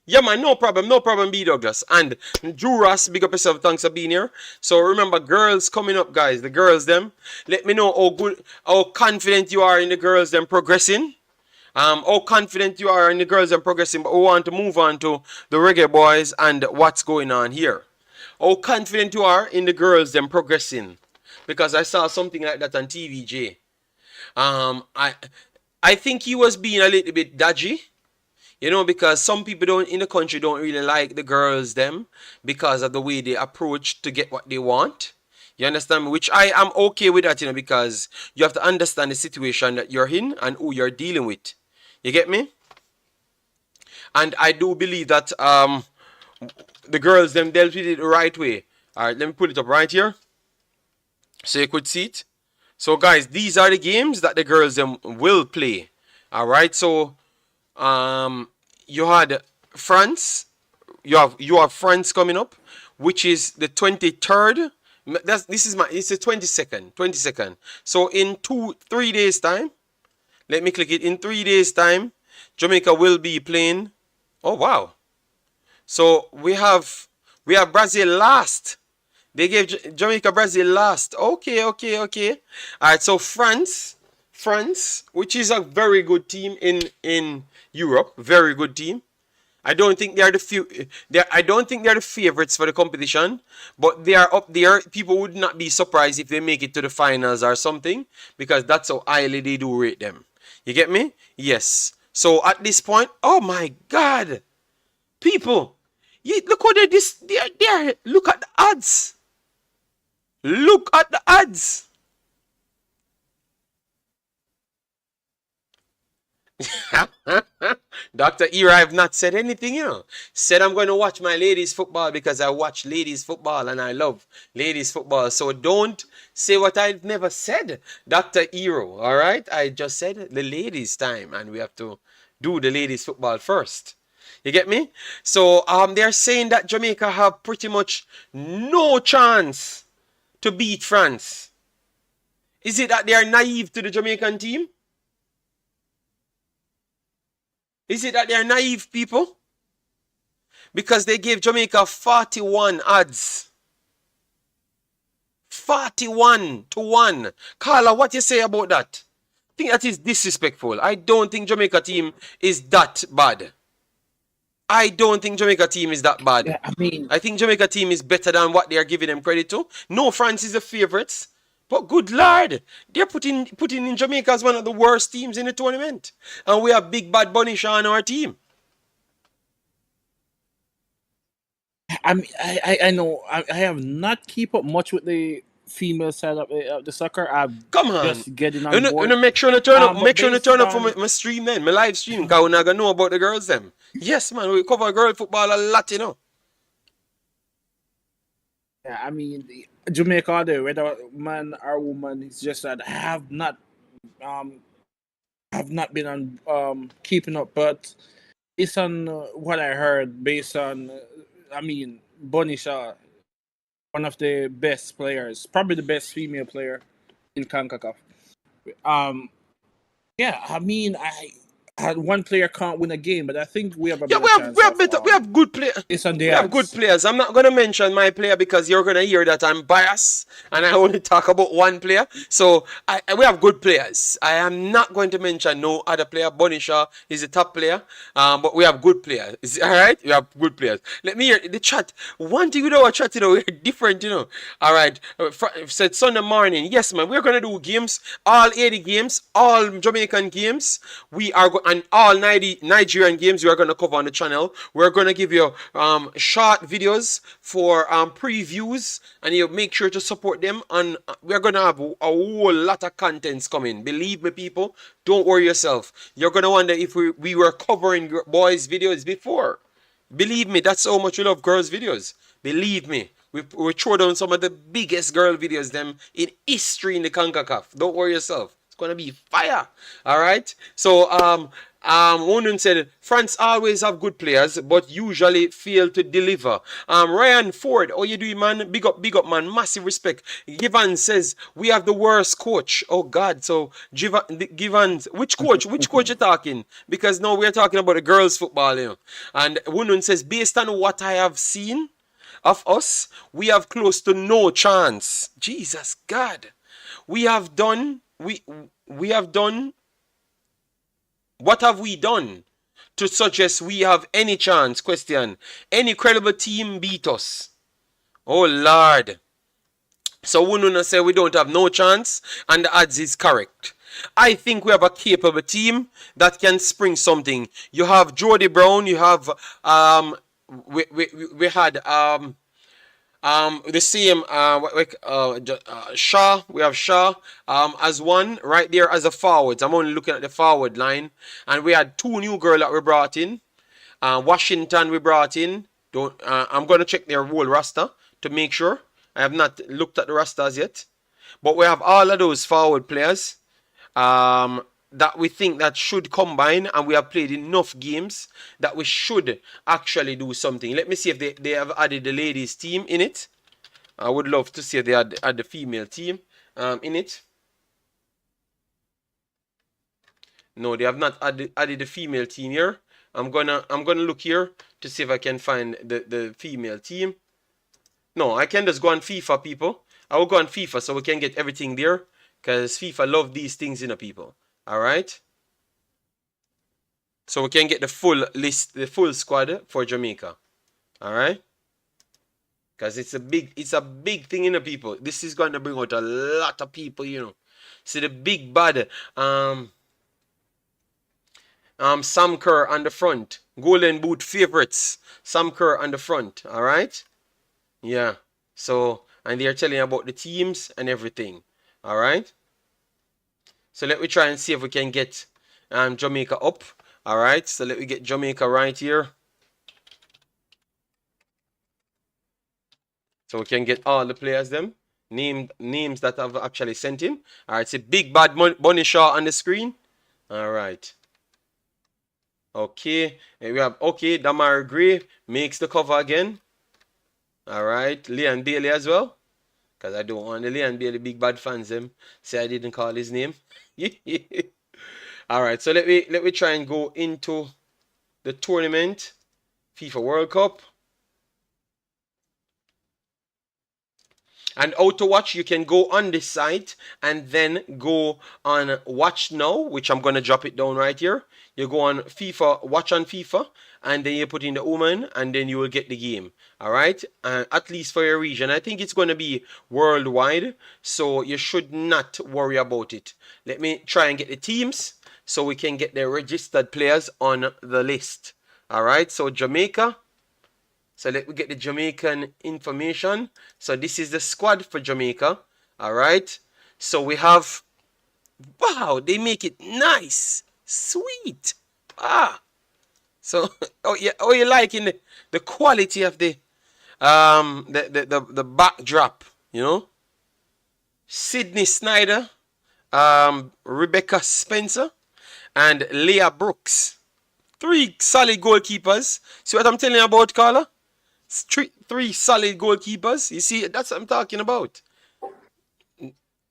Yeah, man, no problem, B Douglas. And Drew Ross, big up yourself, thanks for being here. So remember, girls coming up, guys. The girls them. Let me know how confident you are in the girls them progressing. How confident you are in the girls them progressing. But we want to move on to the Reggae Boyz and what's going on here. How confident you are in the girls them progressing, because I saw something like that on TVJ. I think he was being a little bit dodgy, you know, because some people in the country don't really like the girls them because of the way they approach to get what they want. You understand me? Which I am okay with that, you know, because you have to understand the situation that you're in and who you're dealing with. You get me? And I do believe that the girls them dealt with it the right way. Alright, let me put it up right here so you could see it. So guys, these are the games that the girls them will play. Alright, so you had France. You have France coming up, which is the 23rd. It's the 22nd. So in 3 days time, let me click it. In 3 days time, Jamaica will be playing. Oh wow. So we have Brazil last. They gave Jamaica Brazil last. Okay. Alright, so France, which is a very good team in Europe, very good team. I don't think they're the favorites for the competition, but they are up there. People would not be surprised if they make it to the finals or something, because that's how highly they do rate them. You get me? Yes. So at this point, oh my God, people. Look what they're look at the odds. Look at the odds. Dr. Era, I've not said anything, you know. Said I'm going to watch my ladies football because I watch ladies football and I love ladies football. So don't say what I've never said, Dr. Hero. All right? I just said the ladies time and we have to do the ladies football first. You get me? So they're saying that Jamaica have pretty much no chance to beat France. Is it that they are naive to the Jamaican team? Is it that they are naive people? Because they gave Jamaica 41 odds. 41-1. Carla, what you say about that? I think that is disrespectful. I don't think Jamaica team is that bad. I don't think Jamaica team is that bad. Yeah, I think Jamaica team is better than what they are giving them credit to. No, France is the favorites. But good Lord, they're putting in Jamaica as one of the worst teams in the tournament. And we have Big Bad Bunny Shaw on our team. I know I have not keep up much with the female side of the soccer. I'm Come on. just getting on board. Make sure to turn up. But Make sure to based turn up for on my stream then, my live stream. Cause we not gonna know about the girls them. Yes, man, we cover girl football a lot, you know. yeah, I mean Jamaica all day, whether man or woman, it's just that I um have not been on keeping up, but it's on what I heard based on I mean Bonnie Shaw, one of the best players, probably the best female player in Concacaf. Um, yeah, I mean, I had one player can't win a game, but I think we have a Yeah, better chance of we have good players. it's on the We have good odds. players. I'm not gonna mention my player because you're gonna hear that I'm biased and I only talk about one player. So we have good players. I am not going to mention no other player. Bonnie Shaw is the top player. But we have good players. All right, we have good players. Let me hear the chat. One thing with our chat, you know, we're different, you know. All right, said Sunday morning. Yes, man, we're gonna do games, all 80 games, all Jamaican games. We are and all 90 Nigerian games we are gonna cover on the channel. We're gonna give you short videos for previews, and you make sure to support them. And we're gonna have a whole lot of contents coming. Believe me, people. Don't worry yourself. You're gonna wonder if we were covering boys' videos before. Believe me, that's how much we love girls' videos. Believe me. We throw down some of the biggest girl videos them in history in the CONCACAF. Don't worry yourself. It's gonna be fire. Alright? So Wonden said France always have good players but usually fail to deliver. Ryan Ford, how you doing, man? Big up man, massive respect. Givan says we have the worst coach. Oh god, so Givan, which coach you talking? Because now we're talking about the girls football, you know. And Wonden says based on what I have seen of us, we have close to no chance. Jesus God. We have done what have we done to suggest we have any chance? Question. Any credible team beat us? Oh Lord. So Wununa say we don't have no chance and the odds is correct. I think we have a capable team that can spring something. You have Jody Brown, you have we had the same Shaw. We have Shaw as one right there as a forward. I'm only looking at the forward line, and we had two new girls that we brought in. Washington we brought in. I'm gonna check their whole roster to make sure. I have not looked at the rosters yet, but we have all of those forward players that we think that should combine, and we have played enough games that we should actually do something. Let me see if they have added the ladies team in it. I would love to see if they add the female team in it. No, they have not added the female team here. I'm gonna look here to see if I can find the female team. No, I can just go on FIFA, people. I will go on FIFA so we can get everything there, because FIFA love these things, you know, people. Alright? So we can get the full list, the full squad for Jamaica. Alright? Because it's a big thing, you know, people. This is going to bring out a lot of people, you know. See the big bad Sam Kerr on the front. Golden Boot favorites. Sam Kerr on the front. Alright? Yeah. So, and they're telling you about the teams and everything. Alright? So let me try and see if we can get Jamaica up. Alright, so let me get Jamaica right here. So we can get all the players them. Names that I've actually sent in. Alright, see Big Bad Bunny Shaw on the screen. Alright. Okay. And we have Damar Gray makes the cover again. Alright. Leon Bailey as well. Because I don't want the Leon Bailey Big Bad fans them say I didn't call his name. Alright, so let me try and go into the tournament. FIFA World Cup. And how to watch, you can go on this site and then go on Watch Now, which I'm going to drop it down right here. You go on FIFA, Watch on FIFA, and then you put in the woman, and then you will get the game. Alright? At least for your region. I think it's going to be worldwide, so you should not worry about it. Let me try and get the teams so we can get the registered players on the list. Alright? So Jamaica. So let me get the Jamaican information. So this is the squad for Jamaica. All right. So we have, wow, they make it nice, sweet. So oh, you liking the quality of the backdrop, you know? Sydney Snyder, Rebecca Spencer, and Leah Brooks. 3 solid goalkeepers. See what I'm telling you about, Carla? Three solid goalkeepers. You see, that's what I'm talking about.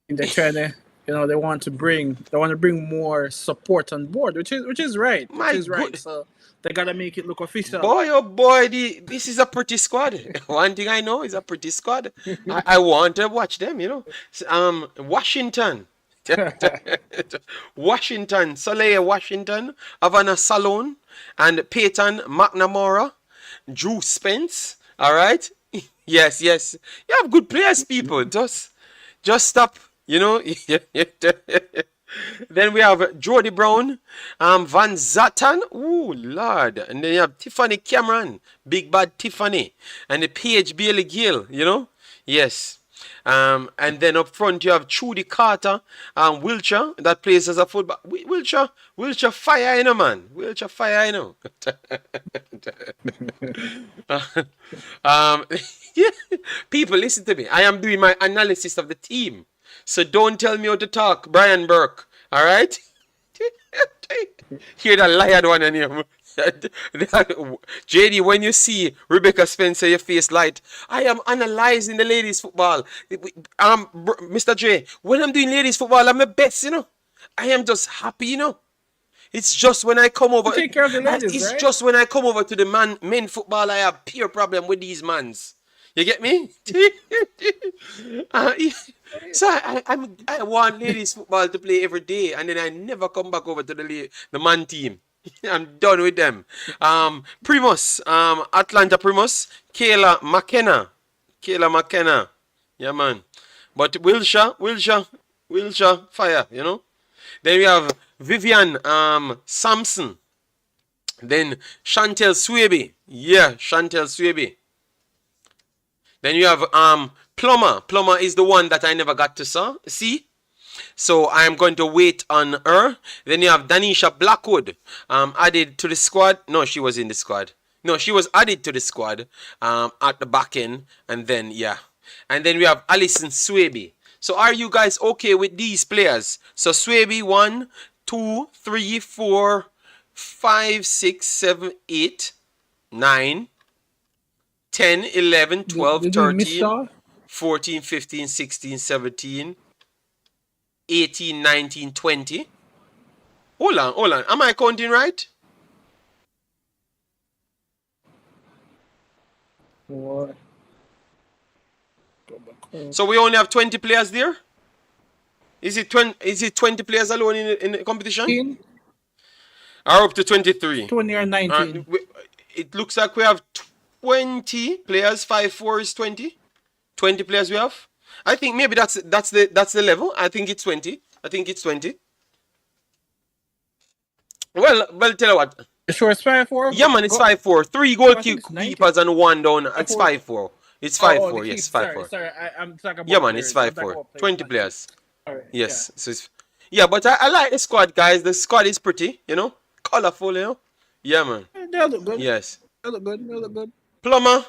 They're trying to, they want to bring more support on board, which is right. So they gotta make it look official. Boy, oh boy, this is a pretty squad. One thing I know is a pretty squad. I want to watch them, you know. Washington. Soleil Washington, Havana Salone, and Peyton McNamara, Drew Spence. All right. Yes. You have good players, people. Just stop, you know. Then we have Jody Brown, Van Zatan, ooh, Lord. And then you have Tiffany Cameron, Big Bad Tiffany. And the Paige Bailey Gill, you know? Yes. And then up front you have Trudy Carter, Wiltshire, that plays as a fullback. Wiltshire fire, you know, man. Wiltshire fire, you know. Yeah. People, listen to me. I am doing my analysis of the team. So don't tell me how to talk, Brian Burke. All right? Hear that liar one in here. JD, when you see Rebecca Spencer, your face light. I am analyzing the ladies' football. Mr. J, when I'm doing ladies' football, I'm the best, you know. I am just happy, you know. It's just when I come over. Take care of the ladies, it's right? just when I come over to the men football, I have pure problem with these mans. You get me? So I want ladies football to play every day, and then I never come back over to the man team. I'm done with them. Primus, Atlanta Primus, Kayla McKenna. Yeah, man. But Wilshire, fire, you know. Then we have Vivian Sampson. Then Chantel Swaby. Yeah, Chantel Swaby. Then you have Plummer. Plummer is the one that I never got to see. So I'm going to wait on her. Then you have Danisha Blackwood added to the squad. No, she was in the squad. No, she was added to the squad at the back end. And then, yeah. And then we have Alison Swaby. So are you guys okay with these players? So Swaby, 1, 2, 3, 4, 5, 6, 7, 8, 9, 10, 11, 12, 13, 14, 15, 16, 17, 18, 19, 20. Hold on. Am I counting right? What? So we only have 20 players there? Is it 20 players alone in the competition? 15? Or up to 23? 20 or 19. It looks like we have 20 players. 5-4 is 20. 20 players we have. I think maybe that's the level. I think it's 20. Well, tell you what. You sure it's 5-4? Yeah, man, it's 5-4. 3 goalkeepers and 1 down. It's 5-4. It's 5-4. Yes, 5-4. Sorry, I'm talking about. Yeah, man, it's 5-4. 20 players. Right, yes. Yeah. So but I like the squad, guys. The squad is pretty, you know, colorful, you know. Yeah, man. They look good. Yes. They look good. Plumber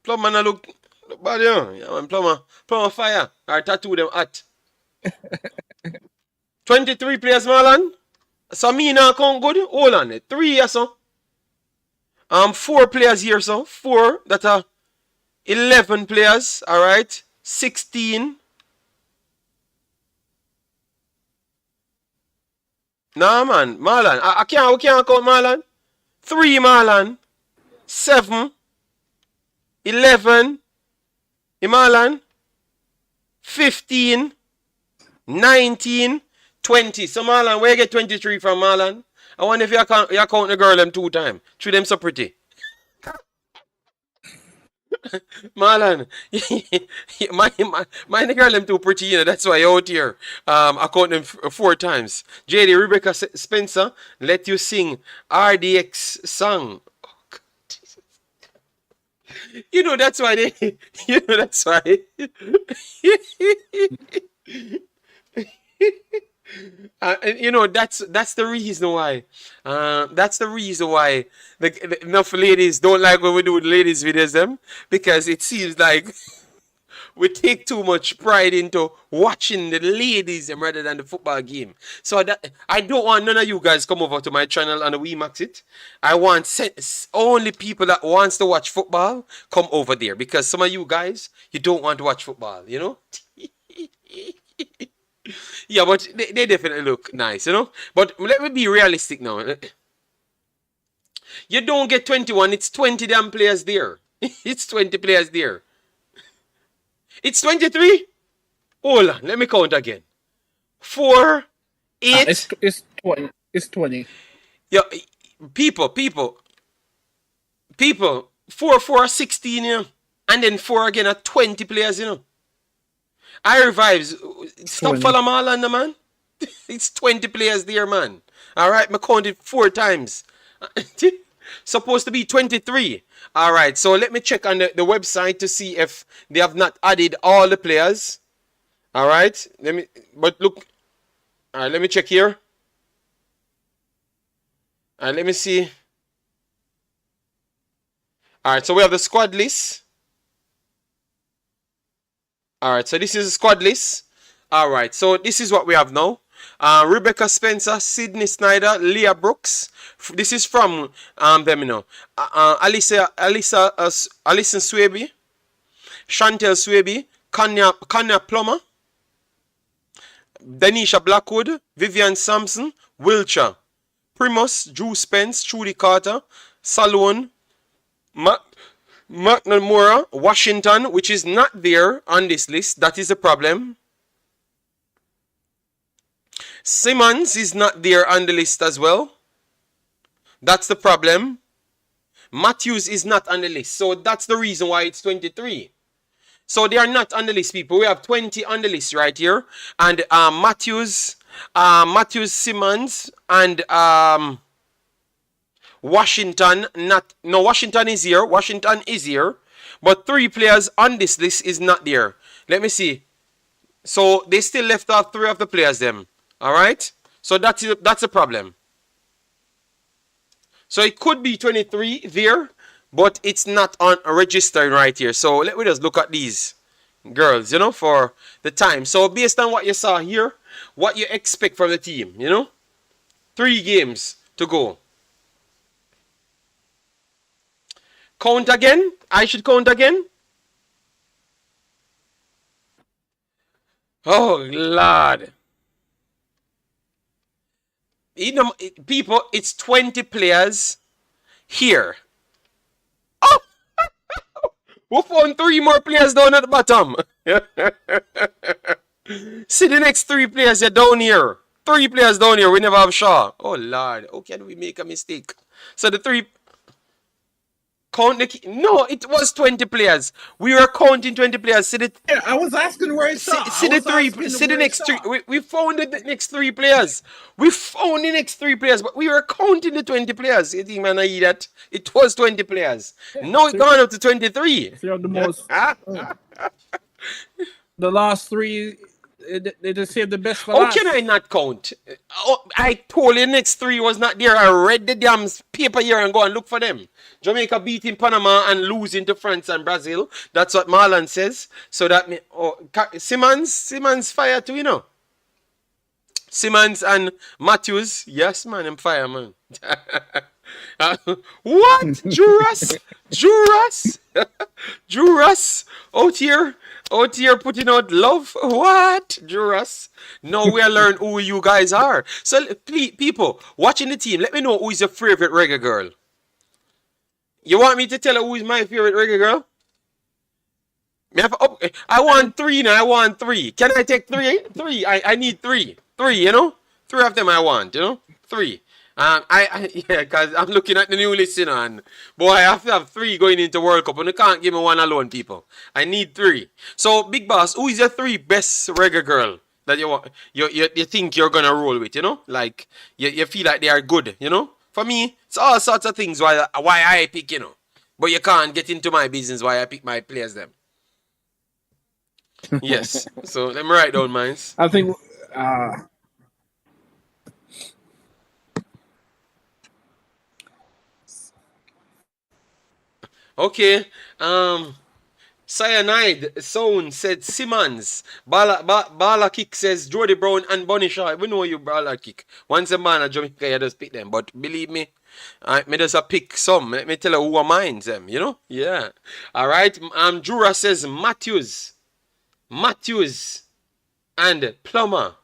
now look bad, you know. Yeah, man, Plumber fire. I tattoo them hot. 23 players, Marlon. So me now count good. Hold on it. 3 here, so. 4 players here, so. 4 that are 11 players. Alright. 16. Nah, man. Marlon. I can't count Marlon. 3 Marlon. 7. 11. Marlon. 15. 19. 20. So Marlon, where you get 23 from, Marlon? I wonder if you count the girl them 2 times. 3 them so pretty. Marlon, my girl them too pretty, you know. That's why you're out here. I count them 4 times. JD, Rebecca Spencer, let you sing RDX song. Oh, God, Jesus. You know that's why they. You know that's why. And you know that's the reason why. That's the reason why enough ladies don't like when we do the ladies videos them, because it seems like we take too much pride into watching the ladies rather than the football game. So that I don't want none of you guys come over to my channel and we max it. I want only people that wants to watch football come over there, because some of you guys, you don't want to watch football, you know. Yeah, but they definitely look nice, you know. But let me be realistic now. You don't get 21, it's 20 damn players there. It's 20 players there. It's 23? Hold on, let me count again. 4, 8. It's 20. It's 20. Yeah, people. 4, 16, you know. And then 4 again at 20 players, you know. I revives. Stop 20. follow Marlon, man. It's 20 players there, man. Alright, I counted 4 times. Supposed to be 23. Alright, so let me check on the website to see if they have not added all the players. Alright, but look. Alright, let me check here. Alright, let me see. Alright, so we have the squad list. Alright, so this is the squad list. Alright, so this is what we have now. Rebecca Spencer, Sydney Snyder, Leah Brooks. This is from them, you know. Alison Swaby, Chantel Swaby, Kanya Plummer, Denisha Blackwood, Vivian Sampson, Wiltshire, Primus, Drew Spence, Trudy Carter, Salone, McNamara, Washington, which is not there on this list. That is the problem. Simmons is not there on the list as well. That's the problem. Matthews is not on the list. So that's the reason why it's 23. So they are not on the list, people. We have 20 on the list right here. And Matthews, Simmons, and Washington, Washington is here. Washington is here. But 3 players on this list is not there. Let me see. So they still left off 3 of the players them. Alright? So that's a problem. So it could be 23 there, but it's not on registering right here. So let me just look at these girls, you know, for the time. So based on what you saw here, what you expect from the team, you know? 3 games to go. Count again? I should count again? Oh, Lord. You know, people, it's 20 players here. Oh! We found 3 more players down at the bottom. See the next 3 players are down here. 3 players down here. We never have Shaw. Oh, Lord. How can we make a mistake? So the 3... Count the... No, it was 20 players. We were counting 20 players. See the... Yeah, I was asking where it's at. See the next 3. We found the next 3 players. We found the next 3 players, but we were counting the 20 players. You think, man, I eat that? It was 20 players. Yeah, now it's gone up to 23. You're the most... The last 3... They just saved the best for last. How can I not count? Oh, I told you the next 3 was not there. I read the damn paper here and go and look for them. Jamaica beating Panama and losing to France and Brazil. That's what Marlon says. So that means... Oh, Simmons fire too, you know. Simmons and Matthews. Yes, man, I'm fire, man. What? Juras? Out here putting out love? What? Juras? Now we learn who you guys are. So please, people watching the team, let me know who is your favorite reggae girl. You want me to tell her who is my favorite reggae girl? I want 3 now. I want 3. Can I take 3? 3. I need 3. 3, you know? 3 of them I want, you know? 3. Yeah, because I'm looking at the new list, you know, and boy, I have to have 3 going into World Cup, and you can't give me 1 alone, people. I need 3. So, Big Boss, who is your 3 best reggae girl that you think you're gonna roll with, you know? Like, you feel like they are good, you know? For me, it's all sorts of things why I pick, you know. But you can't get into my business why I pick my players them. Yes. So let me write down mine. I think. Okay. Cyanide Sound said Simmons. Bala Kick says Jody Brown and Bonnie Shaw. We know you, Bala Kick. Once a man at Jamaica, you just pick them. But believe me, me just a pick some. Let me tell you who are mine, them. You know? Yeah. All right. Jura says Matthews and Plummer.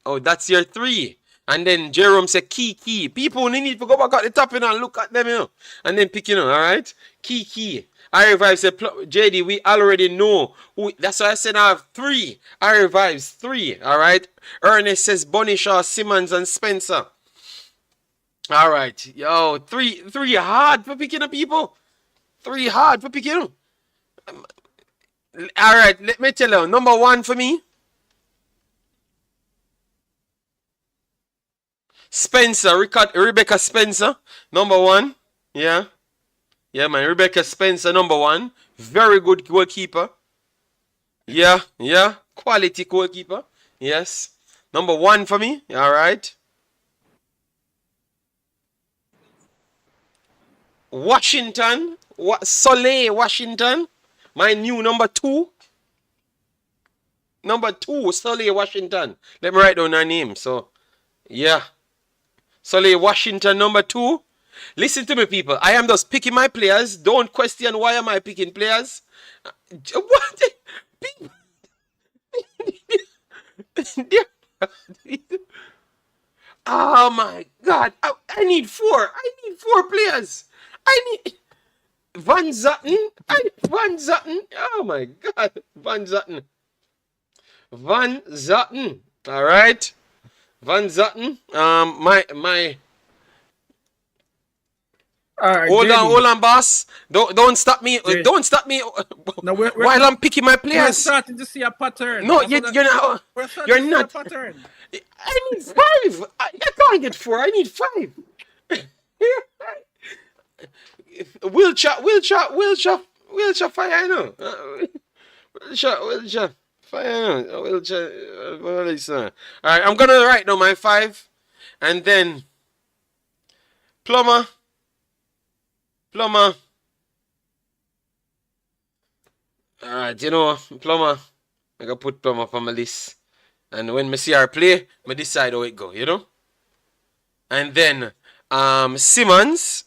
Oh, that's your 3. And then Jerome said Key. People need to go back at the top and look at them, you know. And then pick, all right? Key. I Revive said, JD, we already know. That's why I said I have 3. I Revives 3, all right? Ernest says Bonnie Shaw, Simmons, and Spencer. All right. Yo, 3 hard for picking up people. 3 hard for picking up. All right, let me tell you. Number 1 for me. Spencer, Rebecca Spencer, number 1. Yeah, man. Rebecca Spencer, number 1. Very good goalkeeper. Yeah. Quality goalkeeper. Yes. Number 1 for me. All right. Washington. Soleil Washington. My new number 2. Number 2, Soleil Washington. Let me write down her name. So, yeah. Soleil Washington, number 2. Listen to me, people. I am just picking my players. Don't question why am I picking players. What? Oh my God. I need 4. I need 4 players. I need Van Zatten. Van Zatten. Oh my God. Van Zatten. All right. Van Zatten. My. Hold on, boss. Don't stop me. JD. Don't stop me. No, while I'm picking my players. We're starting to see a pattern. No, you're not. You're not. A pattern. I need 5. I can't get 4. I need 5. Wilshire, fire, I know. Wilshire, fire, I know. Wilshire. All right, I'm gonna write down my 5, and then Plummer. Alright, Plummer. I gotta put Plummer on my list. And when I see her play, I decide how it go, And then Simmons.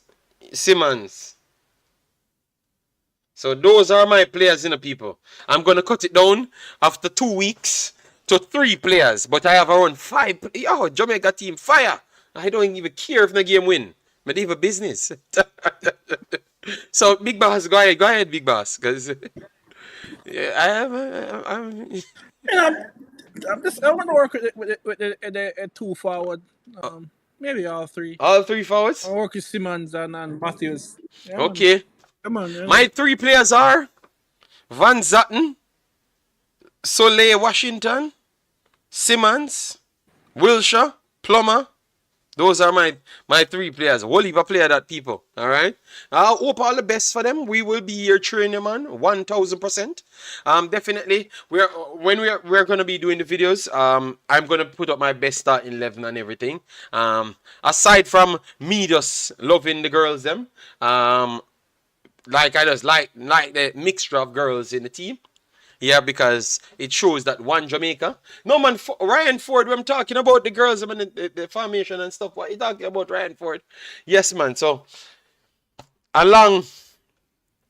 So those are my players, people. I'm gonna cut it down after 2 weeks to 3 players. But I have around 5. Yo, Jamaica team fire. I don't even care if the game win. But even business. So Big Boss, go ahead, Big Boss, because I want to work with the 2 forward. Maybe all 3. All 3 forwards. I work with Simmons and Matthews. Yeah, okay. Come on. My 3 players are Van Zatten, Soleil Washington, Simmons, Wilshire, Plummer. Those are my 3 players. Whole heap of player that people. All right. I hope all the best for them. We will be here training them on 1000%. Definitely. We're gonna be doing the videos. I'm gonna put up my best starting 11 and everything. Aside from me just loving the girls them. Like I just like the mixture of girls in the team. Yeah, because it shows that one Jamaica. No, man, Ryan Ford, when I'm talking about the girls and the formation and stuff, what are you talking about, Ryan Ford? Yes, man. So, along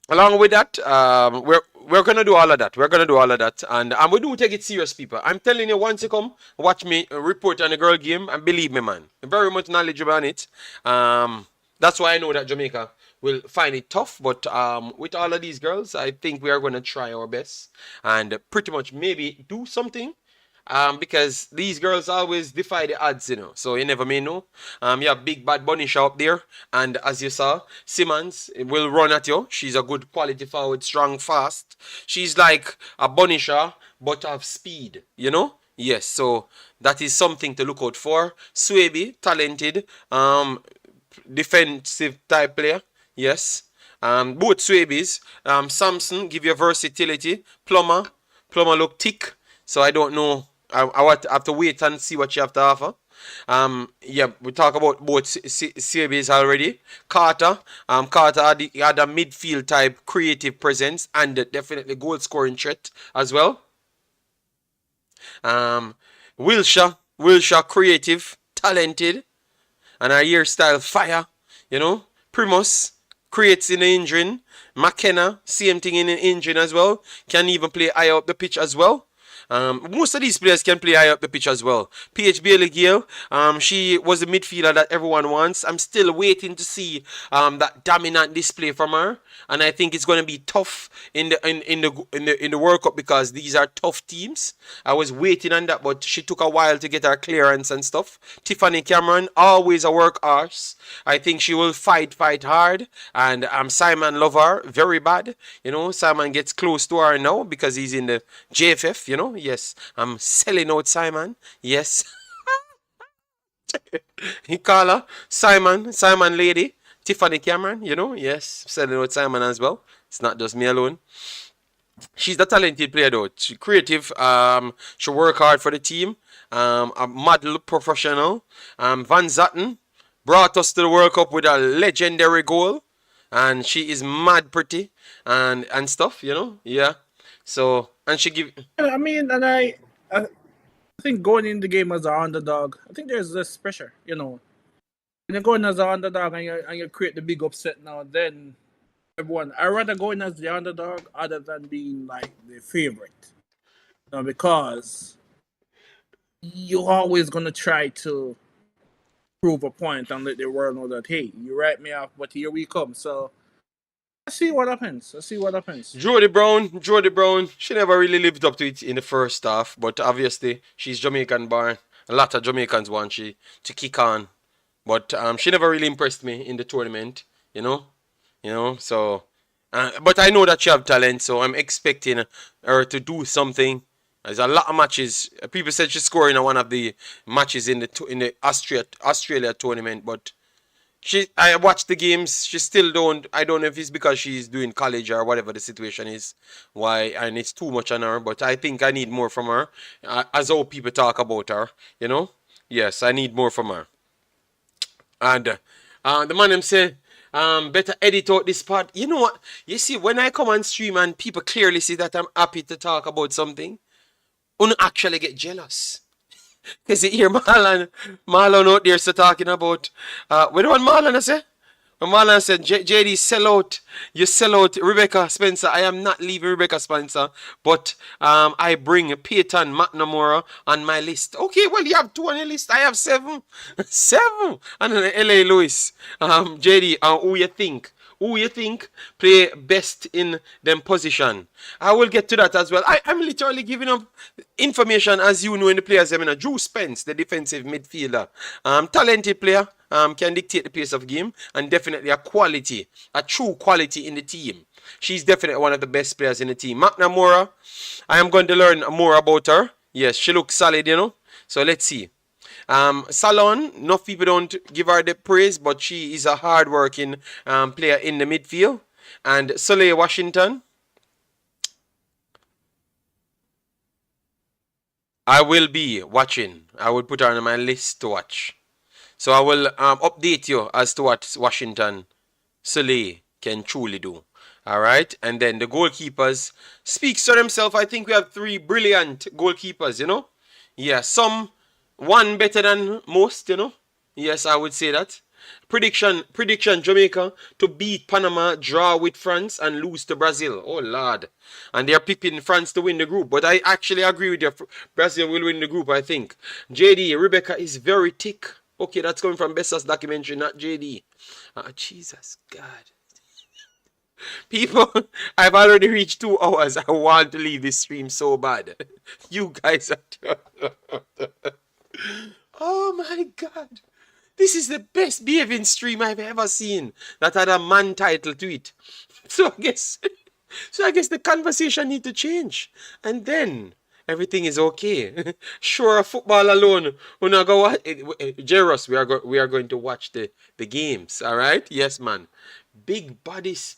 with that, we're going to do all of that. And we do take it serious, people. I'm telling you, once you come, watch me report on the girl game, and believe me, man, I'm very much knowledgeable on it. That's why I know that Jamaica will find it tough, but with all of these girls, I think we are going to try our best and pretty much maybe do something, because these girls always defy the odds, so you never may know. You have Big Bad Bunny Shaw up there, and as you saw, Simmons will run at you. She's a good quality forward, strong, fast. She's like a Bunny Shaw, but of speed, Yes, so that is something to look out for. Swaby, talented, defensive type player. Yes. Both Swabies. Samson give you versatility. Plumber look thick. So I don't know. I have to wait and see what you have to offer. Yeah, we talk about both Swabies already. Carter. Carter had a midfield type creative presence and definitely goal scoring threat as well. Wilshire creative, talented, and our hairstyle fire. You know, Primus creates in the engine. McKenna, same thing in the engine as well. Can even play high up the pitch as well. Most of these players can play high up the pitch as well. PH Bailey Gale, she was the midfielder that everyone wants. I'm still waiting to see that dominant display from her, and I think it's going to be tough in the World Cup because these are tough teams. I was waiting on that, but she took a while to get her clearance and stuff. Tiffany Cameron, always a workhorse. I think she will fight hard, and Simon love her very bad. You know, Simon gets close to her now because he's in the JFF. You know. Yes, I'm selling out Simon. Yes. He call her Simon lady. Tiffany Cameron, you know. Yes, selling out Simon as well. It's not just me alone. She's the talented player though. She creative. She work hard for the team. A model professional. Van Zatten brought us to the World Cup with a legendary goal. And she is mad pretty and stuff, you know. Yeah. So, and she give. I mean, and I think going in the game as an underdog, I think there's less pressure. You know, when you're going as an underdog and you create the big upset now, then everyone. I rather go in as the underdog other than being like the favorite. You know, because you're always gonna try to prove a point and let the world know that hey, you write me off, but here we come. So. Let's see what happens. Jody Brown, she never really lived up to it in the first half, but obviously she's Jamaican born. A lot of Jamaicans want she to kick on, but she never really impressed me in the tournament. You know. So, but I know that she have talent, so I'm expecting her to do something. There's a lot of matches. People said she's scoring one of the matches in the Australia tournament, but. I watched the games. She still don't. I don't know if it's because she's doing college or whatever the situation is. Why and it's too much on her. But I think I need more from her. As all people talk about her, you know. Yes, I need more from her. And the man him say, better edit out this part. You know what? You see, when I come on stream and people clearly see that I'm happy to talk about something, I actually get jealous. Because you hear Marlon out there talking about, what do Marlon say? When Marlon said, JD, sell out, you sell out Rebecca Spencer. I am not leaving Rebecca Spencer, but I bring Peyton McNamara on my list. Okay, well, you have 2 on your list. I have 7. 7. And then LA Lewis. JD, who you think? Who you think play best in them position? I will get to that as well. I'm literally giving up information as you know in the players. I mean, Drew Spence, the defensive midfielder, talented player, can dictate the pace of game and definitely a true quality in the team. She's definitely one of the best players in the team. McNamara, I am going to learn more about her. Yes, she looks solid, you know. So let's see. Salon, enough people don't give her the praise, but she is a hard-working player in the midfield. And Soleil Washington, I will be watching. I will put her on my list to watch. So I will update you as to what Washington Soleil can truly do. All right, and then the goalkeepers speaks for themselves. I think we have 3 brilliant goalkeepers, you know. Yeah, one better than most, you know. Yes, I would say that. Prediction, Jamaica to beat Panama, draw with France, and lose to Brazil. Oh, Lord. And they're picking France to win the group. But I actually agree with you. Brazil will win the group, I think. JD, Rebecca is very thick. Okay, that's coming from Bessa's documentary, not JD. Jesus, God. People, I've already reached 2 hours. I want to leave this stream so bad. You guys are... Oh my God. This is the best behaving stream I've ever seen that had a man title to it. So I guess the conversation need to change. And then everything is okay. Sure, football alone. We're not going to Jairus, we are going to watch the games. All right? Yes, man. Big bodies.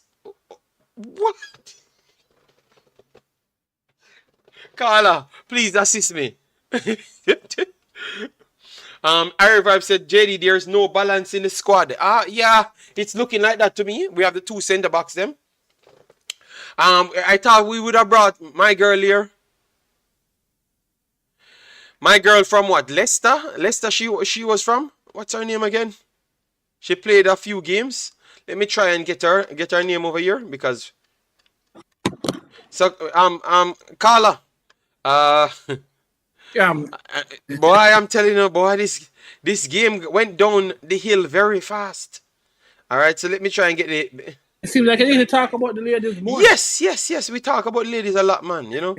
What? Carla, please assist me. Harry Vibe said, JD, there's no balance in the squad. Yeah, it's looking like that to me. We have the two centre backs them. I thought we would have brought my girl here. My girl from what? Leicester? Leicester she was from? What's her name again? She played a few games. Let me try and get her name over here because so Carla. Boy, I'm telling you, boy, this game went down the hill very fast. Alright, so let me try and get it. It seems like I need to talk about the ladies more. Yes. We talk about ladies a lot, man, you know.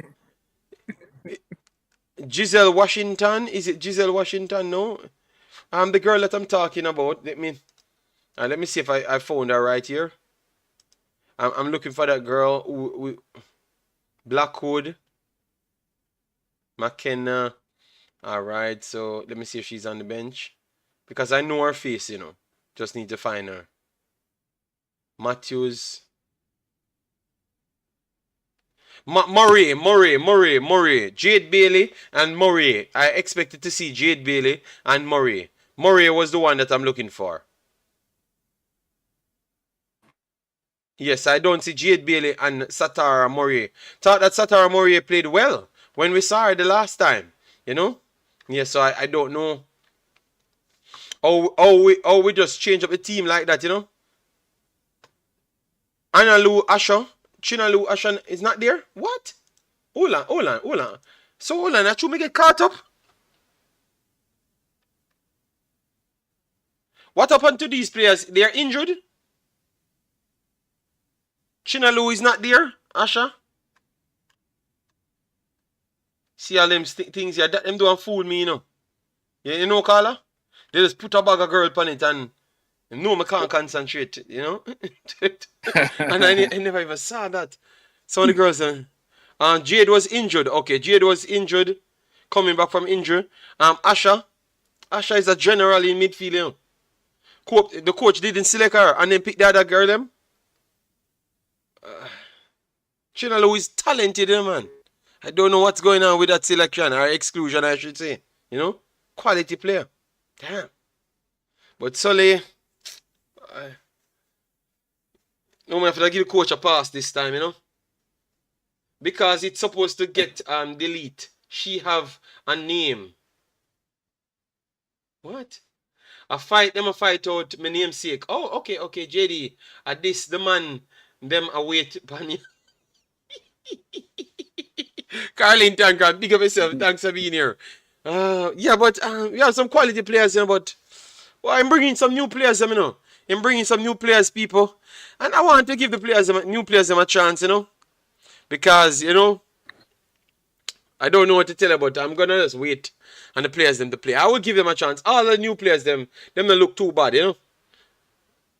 Giselle Washington. Is it Giselle Washington? No. The girl that I'm talking about. Let me see if I found her right here. I'm looking for that girl. Blackwood. McKenna. Alright, so let me see if she's on the bench. Because I know her face, you know. Just need to find her. Matthews. Murray. Jade Bailey and Murray. I expected to see Jade Bailey and Murray. Murray was the one that I'm looking for. Yes, I don't see Jade Bailey and Satara Murray. Thought that Satara Murray played well when we saw her the last time. You know? Yeah, so I don't know. We just change up the team like that, you know? Chinalu Asha is not there? What? Hold on. So hold on, I me get caught up. What happened to these players? They are injured? Chinalu is not there, Asha. See all them things here, that them don't fool me, you know. You know, Carla? They just put a bag of girl on it and no, I can't concentrate, you know. And I never even saw that. Some of the girls, Jade was injured. Okay, Jade was injured, coming back from injury. Asha is a general in midfield, you know. The coach didn't select her and then pick the other girl, them. Chinalu is talented, man. I don't know what's going on with that selection or exclusion, I should say. You know, quality player. Damn. But Sully, no, I have to give the coach a pass this time, you know, because it's supposed to get delete. She have a name. What? I fight out my namesake. Oh, okay, JD. This the man them await upon you. Carlington, can big up yourself. Thanks for being here. Yeah, but we have some quality players here, but I'm bringing some new players, you know. I'm bringing some new players, people. And I want to give the new players a chance, you know. Because, you know, I don't know what to tell you, but I'm going to just wait and the players them to play. I will give them a chance. All the new players, them don't look too bad, you know.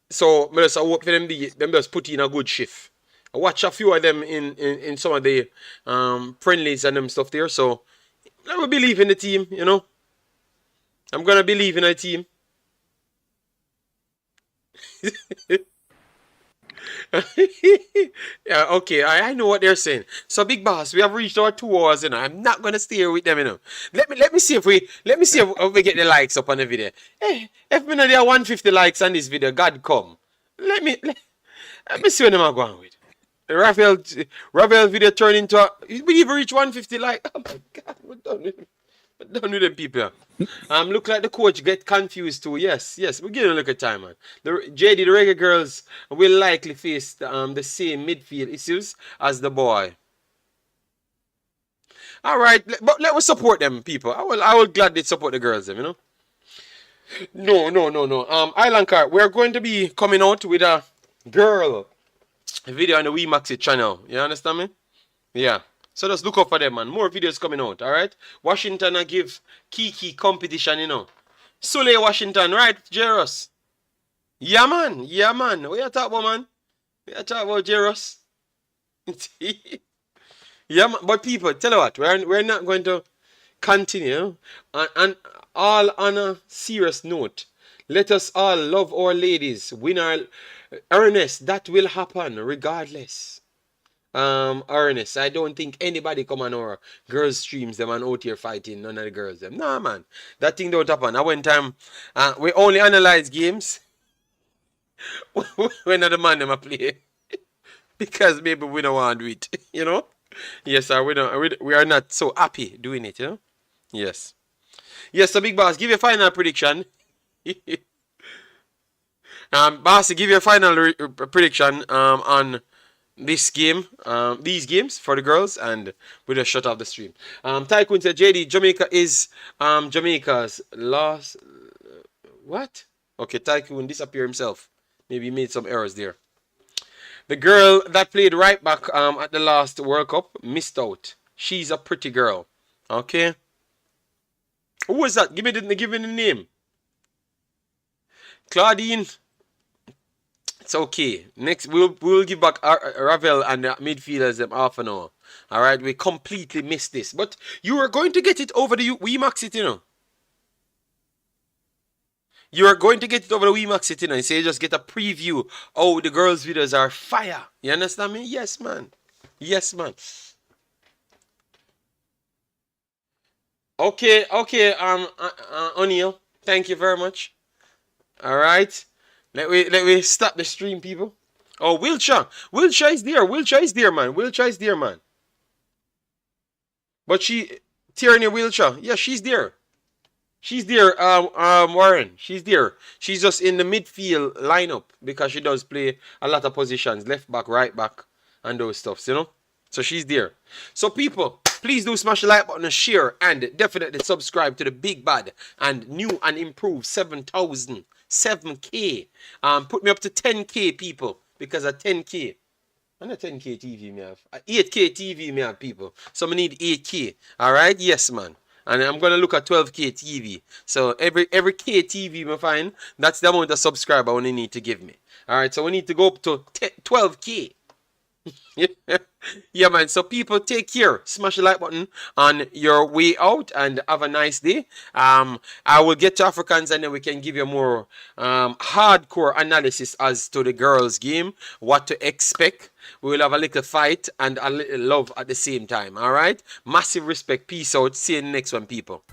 So, I just hope for them just put in a good shift. I watch a few of them in some of the friendlies and them stuff there. So, I will believe in the team, you know. I'm going to believe in the team. Yeah, okay, I know what they're saying. So, big boss, we have reached our 2 hours, you know. I'm not gonna stay here with them, you know. Let me see if we get the likes up on the video. Hey, if we know there are 150 likes on this video, God come. Let me see what I'm going with. Ravel video turned into we even reach 150 likes. Oh my God, we're done with them people. Look like the coach get confused too. Yes, we're giving a look at time, man. The Reggae Girlz will likely face the same midfield issues as the boy. All right, but let us support them, people. I will gladly support the girls, them, you know. No. Island Car, we're going to be coming out with a girl video on the Imaxit channel. You understand me? Yeah. So just look up for them, man. More videos coming out, alright? Washington I give Kiki competition, you know. Sule Washington, right, Jairus? Yeah, man. What you talk about, man? We are talking about Jairus. Yeah, man. But people, tell you what, we're not going to continue. And all on a serious note, Let us all love our ladies. Win our Ernest. That will happen regardless. Ernest, I don't think anybody come on our girls streams them and out here fighting none of the girls them. Nah, man, that thing don't happen. I went time. We only analyze games when the man them a play because maybe we don't want to do it. You know. Yes, sir. We are not so happy doing it. You know. Yes. Yes, so big boss, give your final prediction. Boss, give your final prediction on this game, these games for the girls, and we just shut off the stream. Tycoon said, JD, Jamaica is Jamaica's last. What? Okay, Tycoon disappear himself. Maybe he made some errors there. The girl that played right back at the last World Cup missed out. She's a pretty girl. Okay. Who was that? Give me the name. Claudine. It's okay. Next, we'll give back Ravel and the midfielders them half an hour. All right, we completely missed this, but you are going to get it over the Imaxit, you know. You are going to get it over the Imaxit, you know. So you just get a preview. Oh, the girls' videos are fire. You understand me? Yes, man. Yes, man. Okay. O'Neil, thank you very much. All right. Let me stop the stream, people. Oh, Wiltshire is there. Wiltshire is there, man. But Tierney Wiltshire, yeah, she's there. She's there, Warren. She's there. She's just in the midfield lineup because she does play a lot of positions, left back, right back, and those stuffs, you know. So she's there. So people, please do smash the like button and share, and definitely subscribe to the big bad and new and improved 7,000. 7K. Put me up to 10K, people, because at 10K, and a 10K TV me have, 8K TV me have, people. So I need 8K. All right, yes, man. And I'm gonna look at 12K TV. So every K TV me find, that's the amount of subscriber I need to give me. All right, so we need to go up to 12K. Yeah, man. So people, take care. Smash the like button on your way out and have a nice day. I will get to Africans and then we can give you more hardcore analysis as to the girls' game, what to expect. We will have a little fight and a little love at the same time. All right. Massive respect. Peace out. See you in the next one, people.